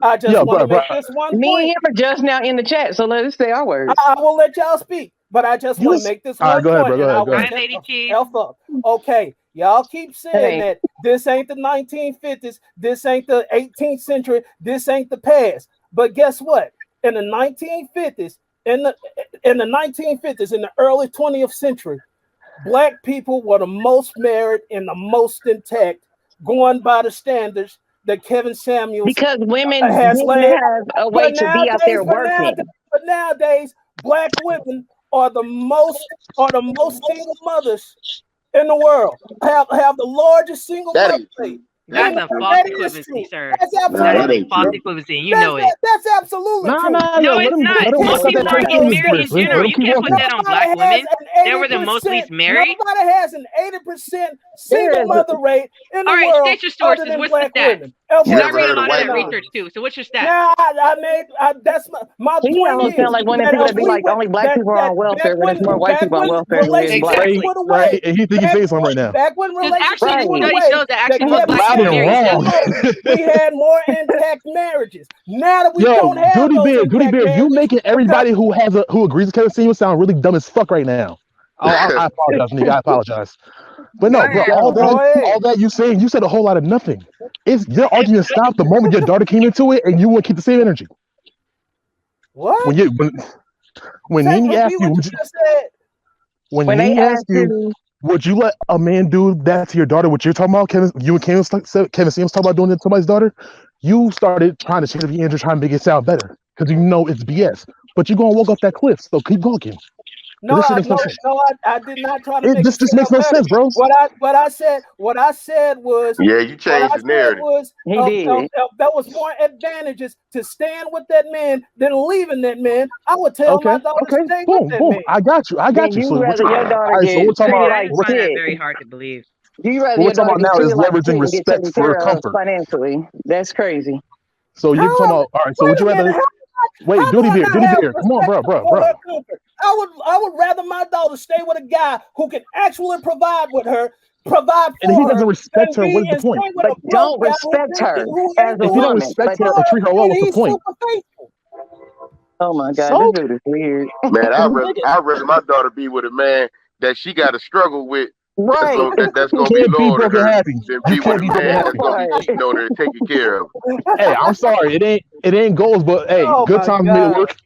I just want to make this one point. Me and him are just now in the chat, so let us say our words. I will let y'all speak, but I just want to make this one point. Go ahead. Hi, Lady Chief. Up. Okay, y'all keep saying that this ain't the 1950s, this ain't the 18th century, this ain't the past. But guess what? In the 1950s, in the 1950s, in the early 20th century, Black people were the most married and the most intact, going by the standards that Kevin Samuels because women has didn't have a way to be out there working. But nowadays, Black women are the most single mothers in the world. Have the largest single mother rate. That's a false equivalency, sir. That's absolutely false equivalency. You know it. That's absolutely true. No, it's not. Most people aren't getting married in general. You can't put that on Black women. They were the most least married. Nobody has an 80% single mother rate in the world. All right, state your sources. What's the stat? I read a lot of that research too. So what's your stat? Now that's my point. You almost sound like one of the people that be like only Black people are on welfare, when there's more white people on welfare than there is Black. Right, and he think he's saying something right now. Back when relationships actually, study shows that actually most Black people we had more intact marriages. Now that we don't have Goody Bear, you making everybody who agrees with Kevin Samuels sound really dumb as fuck right now. Oh, I apologize, Nique. I apologize. But no, bro, all that you saying, you said a whole lot of nothing. It's your argument stopped the moment your daughter came into it, and you want to keep the same energy. What? When Nique asked you, would you let a man do that to your daughter? What you're talking about, Kevin Samuels talking about doing it to somebody's daughter. You started trying to change the answer, trying to make it sound better because you know it's BS. But you're gonna walk off that cliff, so keep walking. No, I did not try to. This just makes no sense, bro. What I said was. Yeah, you changed the narrative. That was more advantages to stand with that man than leaving that man. I would tell my daughter to stay with that man. I got you. So we're talking about very hard to believe. You rather what we're talking about now is leveraging respect for comfort financially. That's crazy. So you're talking about all right. So would you rather? Wait, Goody Bear, come on, bro. I would rather my daughter stay with a guy who can actually provide for her. And he doesn't respect her. What's the point? Like, don't respect her as a woman. If you don't respect her or treat her well, what's the point? Oh my God, this dude is weird. Man, I'd rather my daughter be with a man that she got to struggle with. Right. That's gonna be loyal to her than be with a man that's gonna be cheating on her and taking care of her. Hey, I'm sorry, it ain't goals, but hey, good times made it work.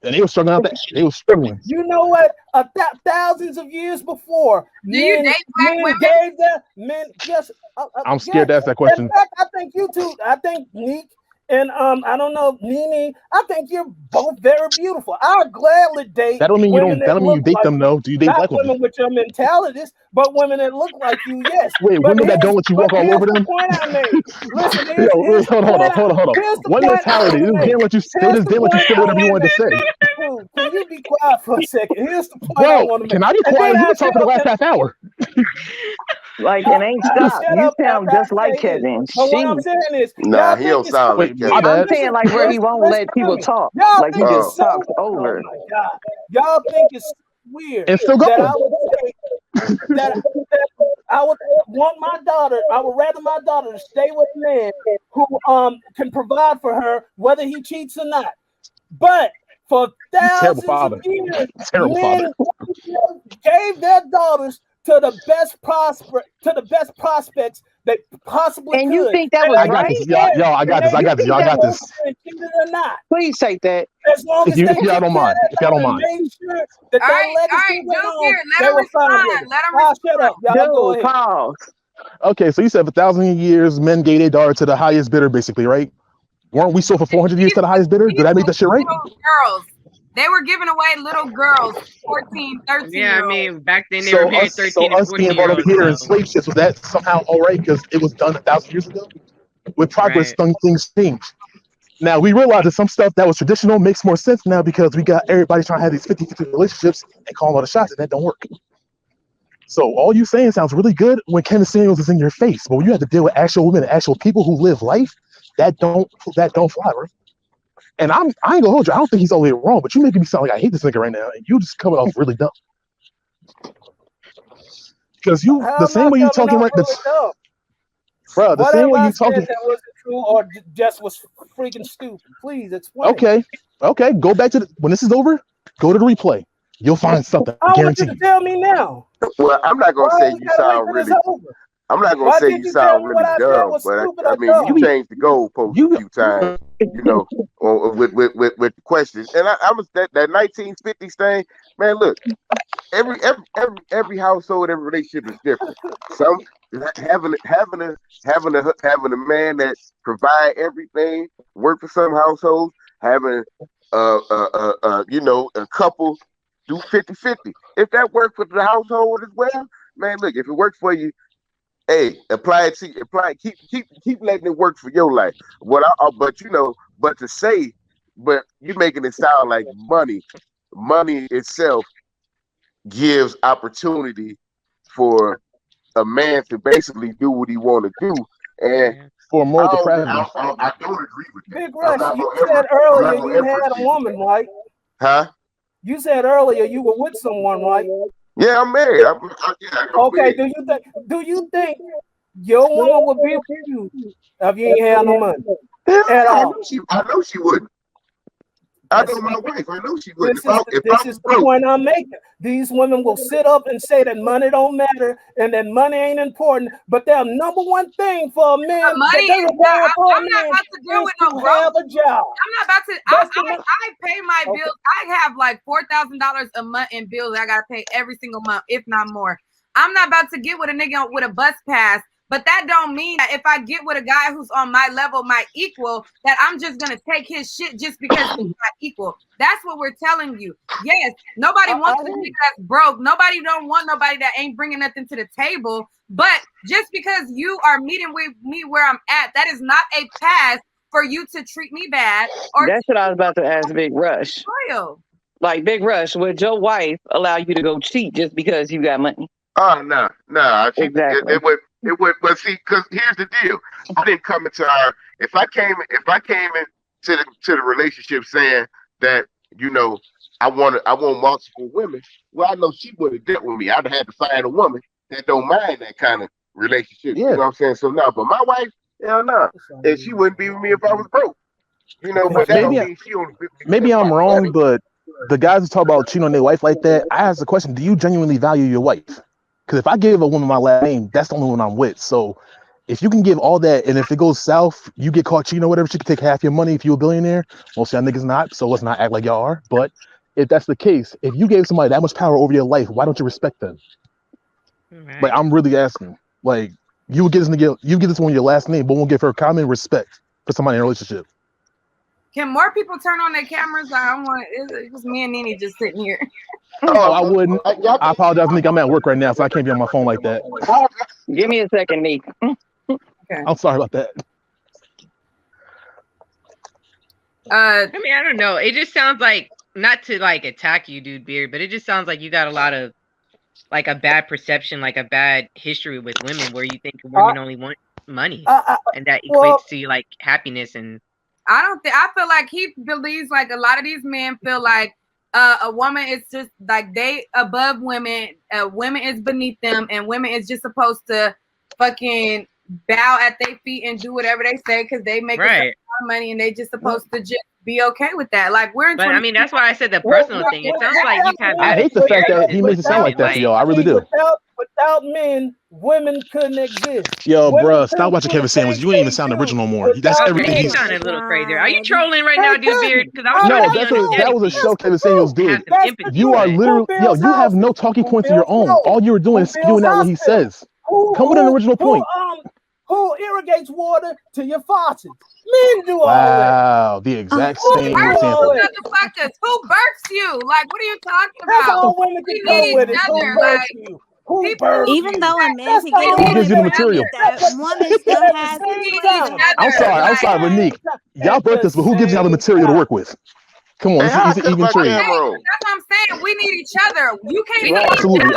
And they were struggling out there. They were struggling. You know what? Thousands of years before, you date Black women? Gave them men. Yes, I'm scared to ask that question. In fact, I think you two. I think Nique and I don't know, Nene. I think you're both very beautiful. I'll gladly date. That don't mean you date them though. Do you date Black women with your mentalities, but women that look like you? Yes. Wait, women that don't let you walk all over them. Point I made. Listen, hold on. One mentality. They just didn't let you say whatever you wanted to say. Can you be quiet for a second? Here's the point. Bro, can I be quiet? You've been talking for the last half hour. Like, it ain't stop. You sound just like Kevin. What I'm saying is, nah, he don't sound like Kevin. I'm saying like where he won't let people talk. Like he just talks over. Oh my God. Y'all think it's weird. It's still going. That I would want my daughter. I would rather my daughter to stay with a man who can provide for her, whether he cheats or not. But for thousands of years, men gave their daughters to the best prospects they possibly could. And you think that was right? I got this. Please say that. As long as if y'all don't mind. All right, let him respond. Shut up. Y'all Dude, pause. Okay, so you said for 1,000 years, men gave their daughter to the highest bidder, basically, right? Weren't we sold for 400 years to the highest bidder? Did I make that shit right? Girls. They were giving away little girls, 14, 13. Yeah, I mean, back then they were paying 13 and 14 being brought over here in slave ships, was that somehow all right because it was done 1,000 years ago? With progress, things change. Now, we realize that some stuff that was traditional makes more sense now because we got everybody trying to have these 50-50 relationships and calling all the shots, and that don't work. So all you saying sounds really good when Kevin Samuels is in your face, but when you have to deal with actual women and actual people who live life, that don't fly, bro. And I ain't gonna hold you. I don't think he's all the way wrong, but you making me sound like I hate this nigga right now, and you just coming off really dumb. Because the same way you talking right, Bro, the same Whatever way I you said talking. that wasn't true or just was freaking stupid. Please explain. Okay. Go back to when this is over. Go to the replay. You'll find something. I want Guarantee you to you. tell me now. Well, I'm not gonna Why say we you gotta wait sound till really. it's over? I'm not gonna Why say did you you tell sound me what really I said dumb, was but stupid I or mean, you dumb? changed the goalpost a few times, with the questions. And I was that 1950s thing, man. Look, every household, every relationship is different. Some having a man that provide everything work for some households. Having a couple do 50-50. If that works for the household as well, man, look, if it works for you, hey, apply it. Keep letting it work for your life. But to say, but you making it sound like money itself gives opportunity for a man to basically do what he want to do, and For more depravity. I don't agree with that. Big Rush, you said earlier you had a woman, right? Huh? You said earlier you were with someone, right? Yeah, I'm married. Okay, do you think your woman would be with you if you ain't had no money at all? I know she wouldn't. I know my wife. I know she wouldn't. This is the point I'm making. These women will sit up and say that money don't matter and that money ain't important, but their number one thing for a man Money that they is require not. for a I'm not man about to deal is with to no broke. have a job. I'm not about to. I pay my bills. I have like $4,000 a month in bills that I gotta pay every single month, if not more. I'm not about to get with a nigga with a bus pass. But that don't mean that if I get with a guy who's on my level, my equal, that I'm just gonna take his shit just because he's my equal. That's what we're telling you. Yes, nobody wants a nigga that's broke. Nobody don't want nobody that ain't bringing nothing to the table. But just because you are meeting with me where I'm at, that is not a pass for you to treat me bad. Or that's what I was about to ask Big Rush. Loyal. Like Big Rush, would your wife allow you to go cheat just because you got money? Oh no. Exactly. It would, but see, because here's the deal. I didn't come into our. If I came into the relationship saying that I want multiple women, well, I know she would have dealt with me. I'd have had to find a woman that don't mind that kind of relationship. Yeah. You know what I'm saying? So no, but my wife, hell no, and she wouldn't be with me if I was broke. But that don't mean she only. Maybe I'm wrong, but the guys who talk about cheating on their wife like that, I ask the question: do you genuinely value your wife? Because if I give a woman my last name, that's the only one I'm with. So if you can give all that, and if it goes south, you get caught cheating or whatever, she can take half your money if you're a billionaire. Most of y'all niggas not, so let's not act like y'all are. But if that's the case, if you gave somebody that much power over your life, why don't you respect them? Right. Like, I'm really asking. Like, you would get this one your last name, but won't give her common respect for somebody in a relationship. Can more people turn on their cameras? I don't want it was me and Nene just sitting here. Oh, I wouldn't. I apologize, Nick. I'm at work right now, so I can't be on my phone like that. Give me a second, Nick. Okay. I'm sorry about that. I mean, I don't know. It just sounds like, not to like attack you, dude, Beard, but it just sounds like you got a lot of like a bad perception, like a bad history with women, where you think women only want money, and that equates to like happiness. And I feel like he believes like a lot of these men feel like a woman is just like they above women, women is beneath them, and women is just supposed to fucking bow at their feet and do whatever they say because they make right money, and they just supposed to just be okay with that. Like we're in. But I mean, that's why I said the personal thing. It sounds like you have. I hate the fact that he makes it sound like that to y'all. I really do. Without men, women couldn't exist. Yo, bro, stop watching Kevin Samuels. You ain't even sound original no more. That's everything. You sounded a little crazy. Are you trolling right now, dude, Beard? Because I was that was a show Kevin Samuels did. You are literally, you have no talking points of your own. All you were doing is spewing out what he says. Come with an original point. Who irrigates water to your faucets? Men do all that. Wow, the exact same example. Motherfuckers, who births you? Like, what are you talking about? That's all women can come with it. Who births you? Even though a man can get who gives you the material? That woman still has. I'm sorry, Renique. Y'all birthed us, but who gives y'all the material to work with? Come on, it's an even trade. That's what I'm saying. We need each other. You can't need absolutely.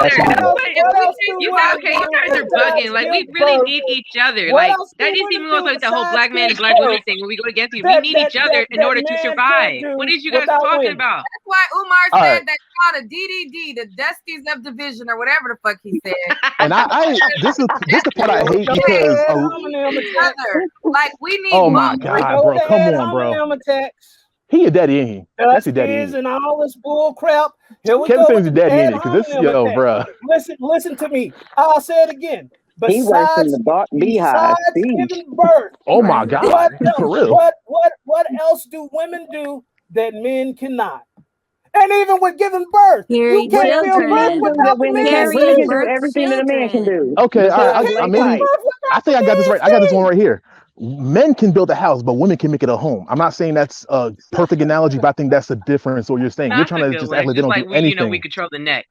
You guys are bugging. Like we really need each other. Like that just even goes like the whole black man and black woman thing when we go against you. We need each other in order to survive. What is you guys talking about? That's why Umar said that called a DDD, the Dusties of Division, or whatever the fuck he said. And this is the part I hate because like we need. Oh my god, bro! Come on, bro. He a daddy, ain't he? That's a daddy. And all this bull crap. Here we Kevin go. Samuels' daddy, ain't it? Because this, bro. Listen to me. I'll say it again. Besides giving birth. Oh my god! For real. What else do women do that men cannot? And even with giving birth, you can't give birth without the man. Women can do everything that a man can do. Okay, I think I got this right. I got this one right here. Men can build a house, but women can make it a home. I'm not saying that's a perfect analogy, but I think that's the difference. What you're saying, you're trying to just act like they don't do anything. We control the neck.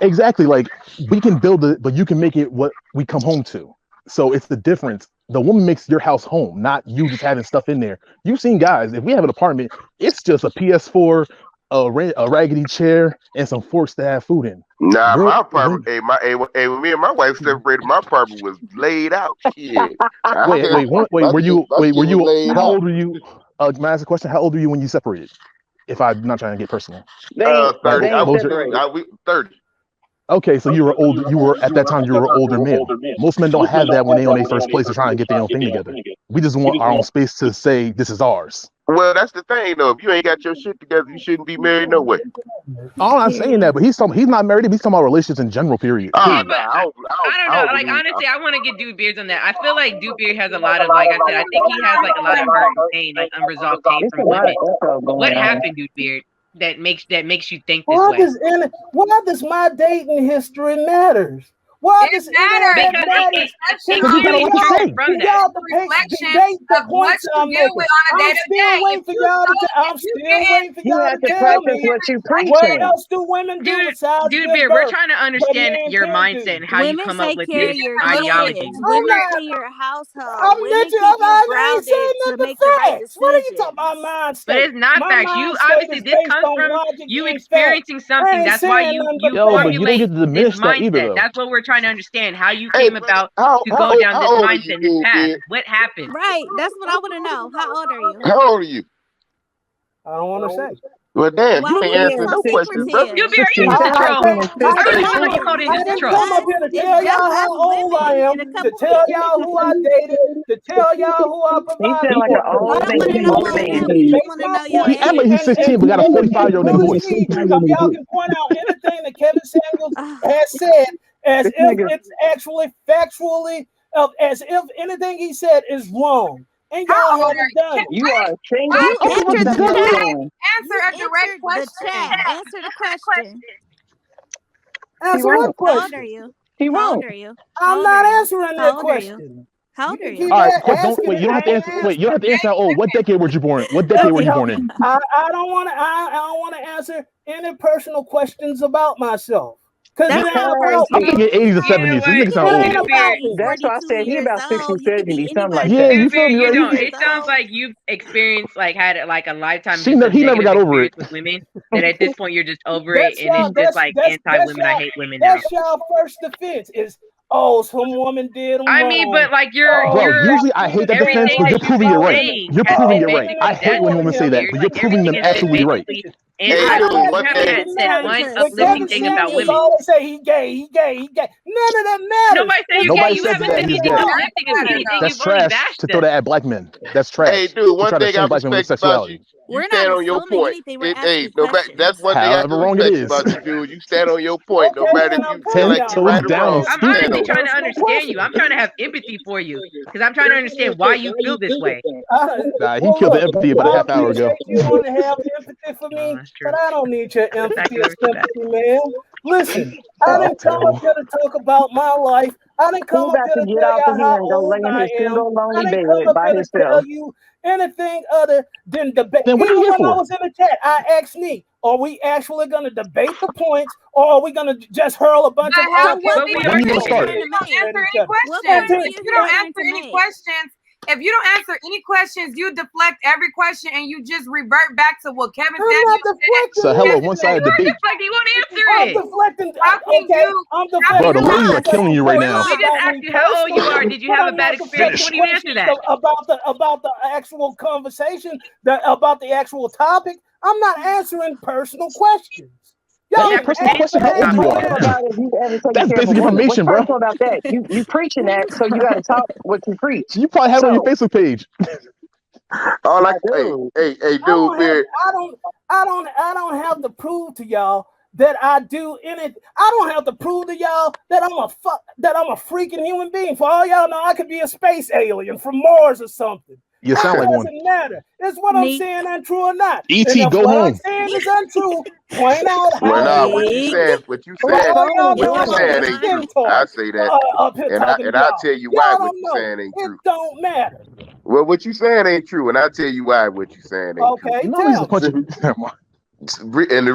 Exactly, like we can build it, but you can make it what we come home to. So it's the difference. The woman makes your house home, not you just having stuff in there. You've seen guys. If we have an apartment, it's just a PS4, a raggedy chair, and some forks to have food in. Nah, my apartment. When me and my wife separated, my apartment was laid out. Yeah. Wait. Were you? How old were you? May I ask a question? How old were you when you separated? If I'm not trying to get personal. 30. I was 30. Okay, so you were older. You were at that time. You were an older man. Most men don't have that when they on their first place. They're trying to get their own thing together. We just want our own space to say this is ours. Well, that's the thing, though. If you ain't got your shit together, you shouldn't be married no way. I'm not saying that, but he's not married. He's talking about relationships in general. Period. I don't know. Like honestly, I want to get Dude Beards on that. I feel like Dude Beard has a lot of, like I said, I think he has like a lot of hurt and pain, like unresolved pain from women. What happened, Dude Beard, that makes you think this way? Why does my dating history matters? Why does it matter? Because you got to say from that. Of what you deal with on a day-to-day. I'm still waiting for y'all to tell me what else do women do besides Dude Beard, we're trying to understand your mindset and how you come up with your ideology. Women for your household. Women keep you grounded to make the right decisions. What are you talking about mindset? But it's not facts. You obviously, this comes from you experiencing something. That's why you formulate this mindset. That's what we're trying to understand, how you came about to go down this mindset, this path. What happened? Right. That's what I want to know. How old are you? How old are you? I don't want to say. Well, damn, you can't answer no questions, bro. You be you I come up here to tell y'all how old I am, to tell y'all who I dated, to tell y'all who I provided for. He's 16, but got a 45-year-old nigga voice. Y'all can point out anything that Kevin Samuels has said as if it's actually factually, as if anything he said is wrong. And y'all haven't done it. You are answer a direct question. Answer the question. Answer what question? How old are you? How old are you? I'm not answering that question. How old are you? All right, wait. You don't have to answer. Wait, you don't have to answer. Oh, what decade were you born? What decade were you born in? I don't want to. I don't want to answer any personal questions about myself. I'm thinking 80s or 70s. This nigga sound old. That's why I said he about 60, 70, something like that. Yeah, you feel me? Right? It sounds like you've experienced, like, a lifetime. He never got over it. With women, and at this point, you're just over it, and it's just like anti-women. I hate women now. That's y'all first defense is, some woman did them wrong. I mean, but like you're usually I hate that defense, but you're proving you're right. You're proving you're right. I hate when women say that, but you're proving them absolutely right. And I haven't said one uplifting thing about women. Say he gay. None of that matters. Nobody said you gay. You haven't said anything uplifting of anything. That's trash to throw that at black men. That's trash. Hey, dude, one thing I respect about you. You stand on your point. That's one thing I respect about you, dude. You stand on your point, no matter if you feel like you're right or wrong. I'm honestly trying to understand you. I'm trying to have empathy for you because I'm trying to understand why you feel this way. Nah, he killed the empathy about a half hour ago. You want to have empathy for me, but I don't need your empathy or sympathy, man. Listen, I didn't come up here to talk about my life. I didn't come up here to tell you how old I am. I didn't come up here to tell you anything other than debate. Even when I was in the chat, I asked Nique, are we actually going to debate the points, or are we going to just hurl a bunch of You don't answer any questions. if you don't answer any questions, you deflect every question and you just revert back to what Kevin Samuels said. So hello, one-sided debate. Deflecting, you won't answer I'm it. deflecting. How can you? I'm How deflecting. can Bro, the you ladies not? are killing you right now. We just asked you how old you are. Did you have a bad experience? You won't even answer that. About the actual conversation, about the actual topic. I'm not answering personal questions. That ain't a personal question. How old you are? That's basic information, bro. About that, you preaching that, so you got to talk what you preach. You probably have it on your Facebook page. All I hey, dude, man. I don't have to prove to y'all that I do any. I don't have to prove to y'all that I'm a freaking human being. For all y'all know, I could be a space alien from Mars or something. You sound like one. It doesn't matter. It's what I'm saying untrue or not. E.T. go what home. I'm saying is untrue. Point out how. Well, nah, what you saying ain't true. I say that, and I'll tell you why what you saying ain't true. It don't matter. Well, what you saying ain't true, and I'll tell you why what you saying ain't true. Okay, no reason to punch you. And the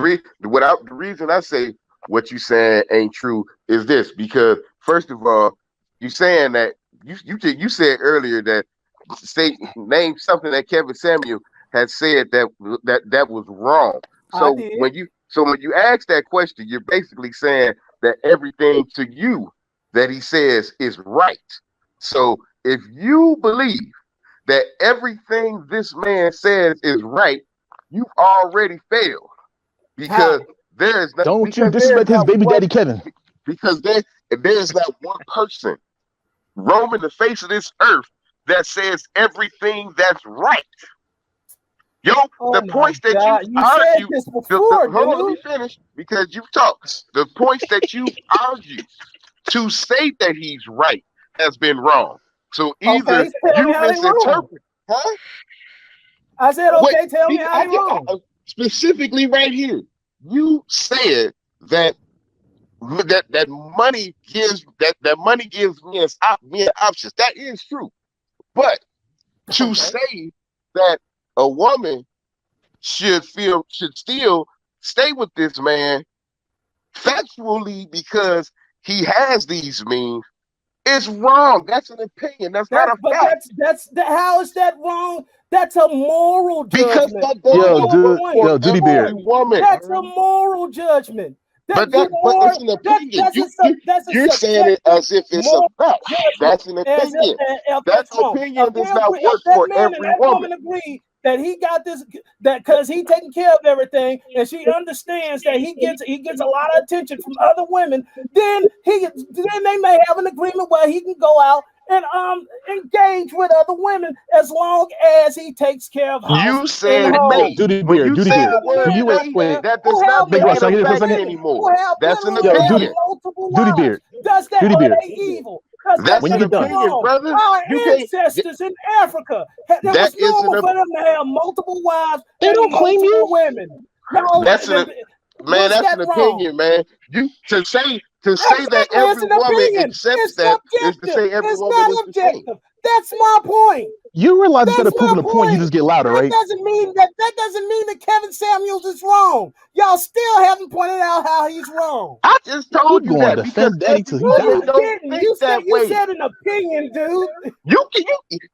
reason I say what you saying ain't true is this, because first of all, you saying that you said earlier that name something that Kevin Samuel had said that was wrong. So when you ask that question, you're basically saying that everything to you that he says is right. So if you believe that everything this man says is right, you've already failed, because there's not. Don't you disrespect his baby daddy Kevin? Because there's not one person roaming the face of this earth that says everything that's right. Yo, the points that you argue. Hold on, let me finish, because you've talked. The points that you argue to say that he's right has been wrong. So either you misinterpret, huh? I said, okay, tell me how you're wrong. Specifically, right here, you said that money gives me options. That is true, but to say that a woman should still stay with this man factually because he has these means, it's wrong. That's an opinion. That's not a fact. How is that wrong? That's a moral judgment. Yo, Duty Beard. That's a moral judgment. But it's an opinion. You're saying it as if it's a fact. That's an opinion. That opinion does not work for every woman. Agree that he got this, that because he taking care of everything, and she understands that he gets a lot of attention from other women. Then they may have an agreement where he can go out and engage with other women as long as he takes care of house. You said may. Duty Beard. Wait. That does not make it a fact anymore. That's an opinion. Duty Beard. Does that make evil? That's an opinion, brother. Our ancestors in Africa, it was normal for them to have multiple wives. They don't claim you. Women. That's an opinion, man. You to say that every woman accepts that is to say every woman is objective. That's my point. You realize instead of proving a point, you just get louder, right? That doesn't mean that Kevin Samuels is wrong. Y'all still haven't pointed out how he's wrong. I just told you that because you said an opinion, dude.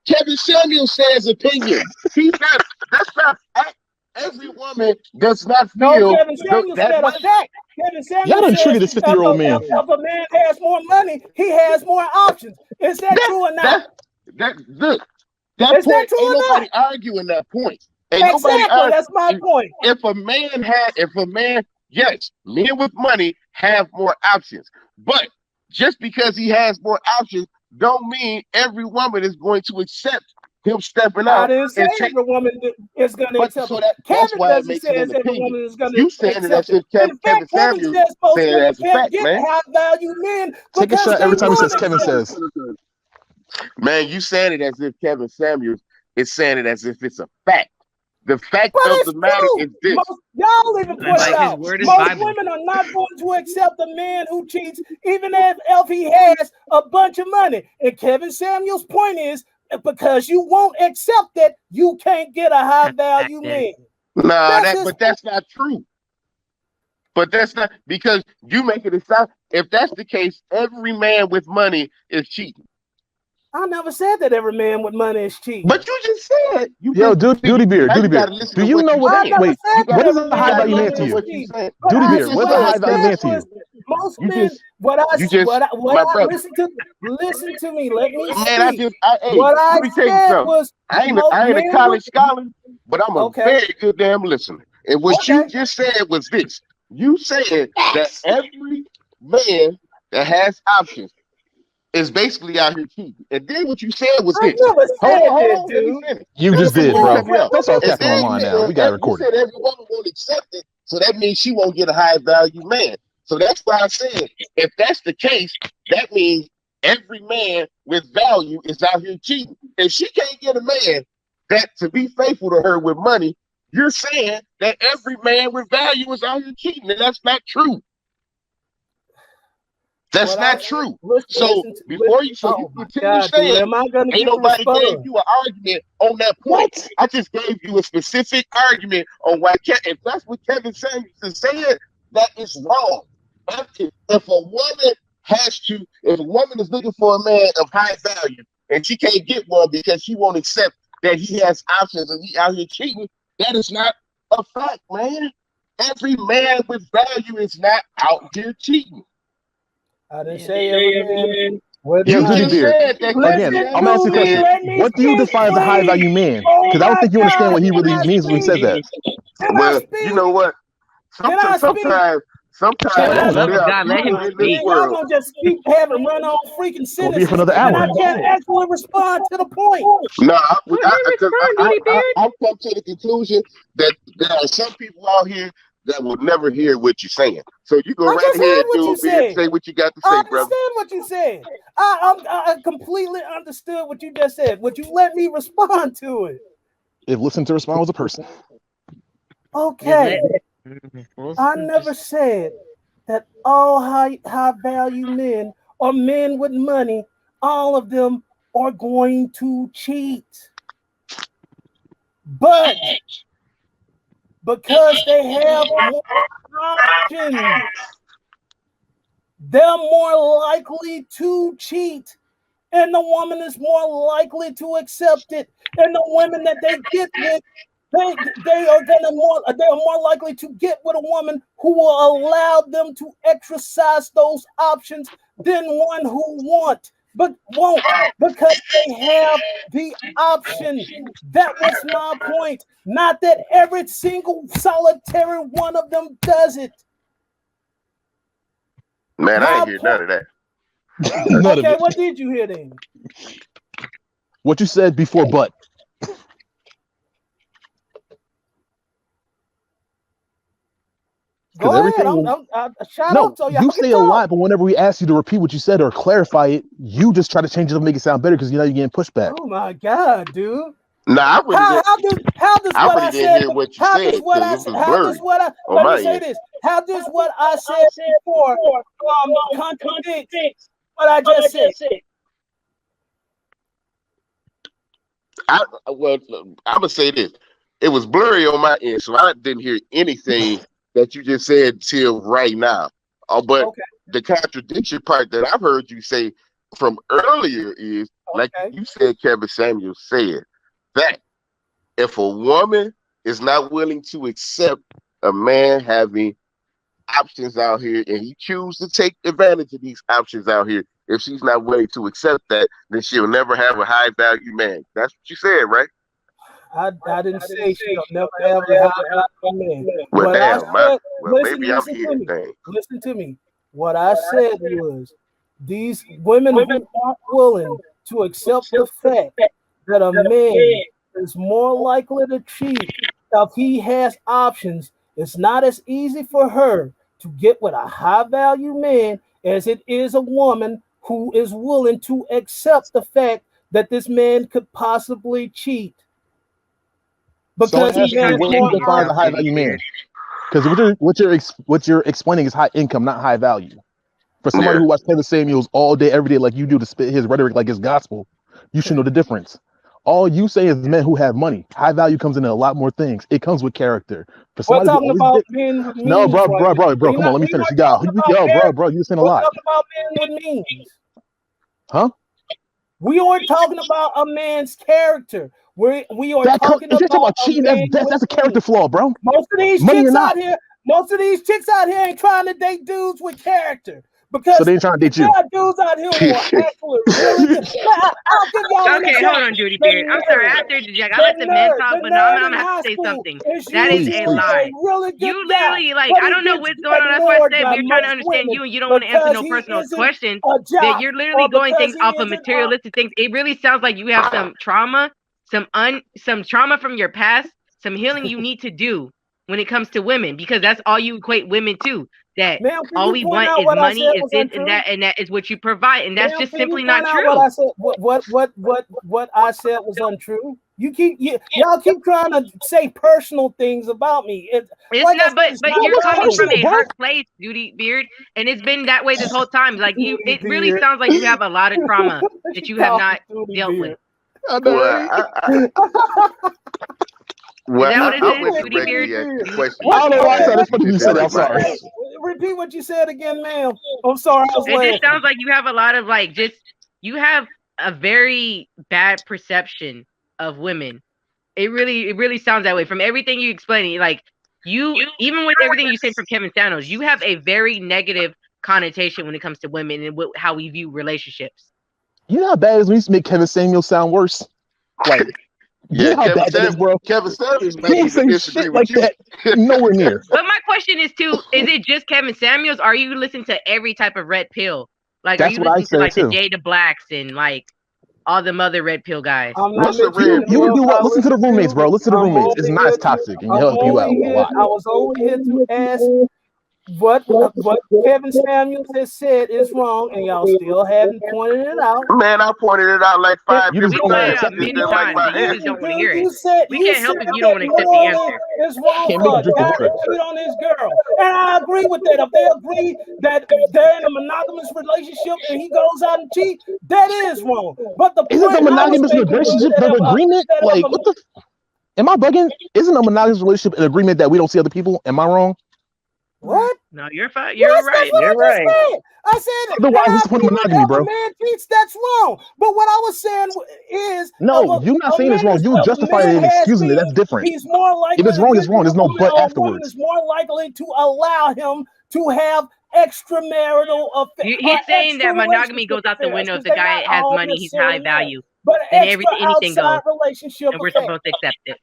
Kevin Samuels says opinion. That's not fact. Every woman does not feel. No, Kevin Samuels said a fact. Kevin Samuels y'all done triggered this 50-year-old man. If a man has more money, he has more options. Is that true or not? That point, ain't nobody arguing that point. Exactly, that's my point. If a man, yes, men with money have more options, but just because he has more options, don't mean every woman is going to accept him stepping out. I didn't say every woman is going to accept. So that's why it makes it an opinion. You saying it as if Kevin Samuels saying it as a fact, man. High value men. Take a shot every time he says Kevin says. Man, you saying it as if Kevin Samuels is saying it as if it's a fact. The fact of the matter is this. Y'all even point out, most women are not going to accept a man who cheats, even if he has a bunch of money. And Kevin Samuels' point is, because you won't accept that, you can't get a high value man. But that's not true. But that's not, because you make it sound, if that's the case, every man with money is cheating. I never said that every man with money is cheating. But you just said Duty Beard. Do you know what? Wait, what is a high value man to you? Duty Beard, what's a high value man to you? Most men, listen to me. Let me speak. What I said was, I ain't a college scholar, but I'm a very good damn listener. And what you just said was this: you said that every man that has options is basically out here cheating. And then what you said was this. Hold on, you just did, bro. Don't start catching online now. We got to record it. You said every woman won't accept it, so that means she won't get a high value man. So that's why I said, if that's the case, that means every man with value is out here cheating. If she can't get a man that to be faithful to her with money, you're saying that every man with value is out here cheating, and that's not true. That's not true. So before you continue saying, ain't nobody gave you an argument on that point. What? I just gave you a specific argument on why. If that's what Kevin Samuels is saying, that is wrong. If a woman is looking for a man of high value and she can't get one because she won't accept that he has options and he out here cheating, that is not a fact, man. Every man with value is not out here cheating. I didn't say every man. You just said that. Again, I'm asking a question. What do you define as a high value man? Because I don't think you understand what he really means when he says that. Well, you know what? Sometimes y'all gonna just keep having run on freaking sentences. For another hour. And I can't actually respond to the point. No, I've come to the conclusion that there are some people out here that will never hear what you're saying. So you go right ahead, dude, and say what you got to say, brother. I understand what you said. I completely understood what you just said. Would you let me respond to it? If listen to respond was a person. Okay. I never said that all high value men or men with money, all of them are going to cheat. But because they have more options, they're more likely to cheat, and the woman is more likely to accept it. And the women that they get with, they are more likely to get with a woman who will allow them to exercise those options than one who won't because they have the option. That was my point. Not that every single solitary one of them does it. Man, I ain't hear none of that. Okay, what did you hear then? What you said before, but. Go ahead. You say a lot, but whenever we ask you to repeat what you said or clarify it, you just try to change it to make it sound better because you know you're getting pushback. Oh my God, dude! Nah, I really how does what I said? Hear what you said. Let me say this. How does what I said before contradict what I just said? I'm gonna say this. It was blurry on my end, so I didn't hear anything that you just said till right now. But the contradiction part that I've heard you say from earlier is, like you said, Kevin Samuels said, that if a woman is not willing to accept a man having options out here and he chooses to take advantage of these options out here, if she's not willing to accept that, then she'll never have a high value man. That's what you said, right? I didn't say she'll never have a high value man. Well, maybe I'm hearing things. Listen to me. What I said was these women who aren't willing to accept the fact that a man is more likely to cheat if he has options. It's not as easy for her to get with a high value man as it is a woman who is willing to accept the fact that this man could possibly cheat. Because he has more define the high value man. Because what you're explaining is high income, not high value. For somebody who watches Kevin Samuels all day, every day, like you do, to spit his rhetoric like it's gospel, you should know the difference. All you say is men who have money. High value comes into a lot more things. It comes with character. For somebody talking about men with means. No, bro, come on, let me finish. Bro, you're saying a lot. We're talking about men with means. Huh? We aren't talking about a man's character. We are talking if you're talking about cheating, that's a character flaw, bro. Most of these chicks out here ain't trying to date dudes with character. Because so they ain't trying to date you. There are dudes out here who are actually really good. I'll give y'all okay, hold on, Duty Beard. I'm sorry, I have to interject. I let the men talk, but now I'm gonna have to say something. That is a lie. You literally, like, I don't know what's going on. That's why I said we're trying to understand you, and you don't want to answer no personal questions. That you're literally going things off of materialistic things. It really sounds like you have some trauma, some trauma from your past, some healing you need to do when it comes to women, because that's all you equate women to. That all we want is money, is this and that is what you provide, and that's just simply not true. What I said, what I said was untrue. Y'all keep trying to say personal things about me. It's like not, but you're coming from a hurt place, Duty Beard, and it's been that way this whole time. Like it really sounds like you have a lot of trauma that you have not dealt with. Well, is that I what it is? question. I don't know why I said that's what you said. I'm sorry. Repeat what you said again, ma'am. I'm sorry. It just sounds like you have a lot of you have a very bad perception of women. It really sounds that way from everything you explain. Like you, even with everything you say from Kevin Samuels, you have a very negative connotation when it comes to women and how we view relationships. You know how bad it is when you make Kevin Samuels sound worse? Like. Yeah, Kevin Samuels ain't saying shit like that. Nowhere near. But my question is too: is it just Kevin Samuels? Or are you listening to every type of red pill? Like, are you listening to like the Jada Blacks and like all the other red pill guys? Listen to the roommates, bro. Listen to the roommates. It's not as toxic and help you out a lot. I was over here to ask what Kevin Samuels has said is wrong, and y'all still haven't pointed it out. Man, I pointed it out like 5 years ago. You just don't want to hear it. We can't help if you don't want to accept the answer. It's wrong for a guy to cheat on his girl, and I agree with that. If they agree that they're in a monogamous relationship and he goes out and cheats, that is wrong. But isn't the monogamous relationship the agreement? Like, what the? Am I bugging? Isn't a monogamous relationship an agreement that we don't see other people? Am I wrong? What? No, you're fine. You're right. You're right. I said, otherwise, what's the point of monogamy, bro? Man cheats, that's wrong. But what I was saying is, no, you're not saying it's wrong. You justify it and excusing it. That's different. He's more likely. If it's wrong, it's wrong. There's no but afterwards. It's more likely to allow him to have extramarital affairs. He's saying that monogamy goes out the window if the guy has money, he's high value. But anything goes, and we're supposed to accept it.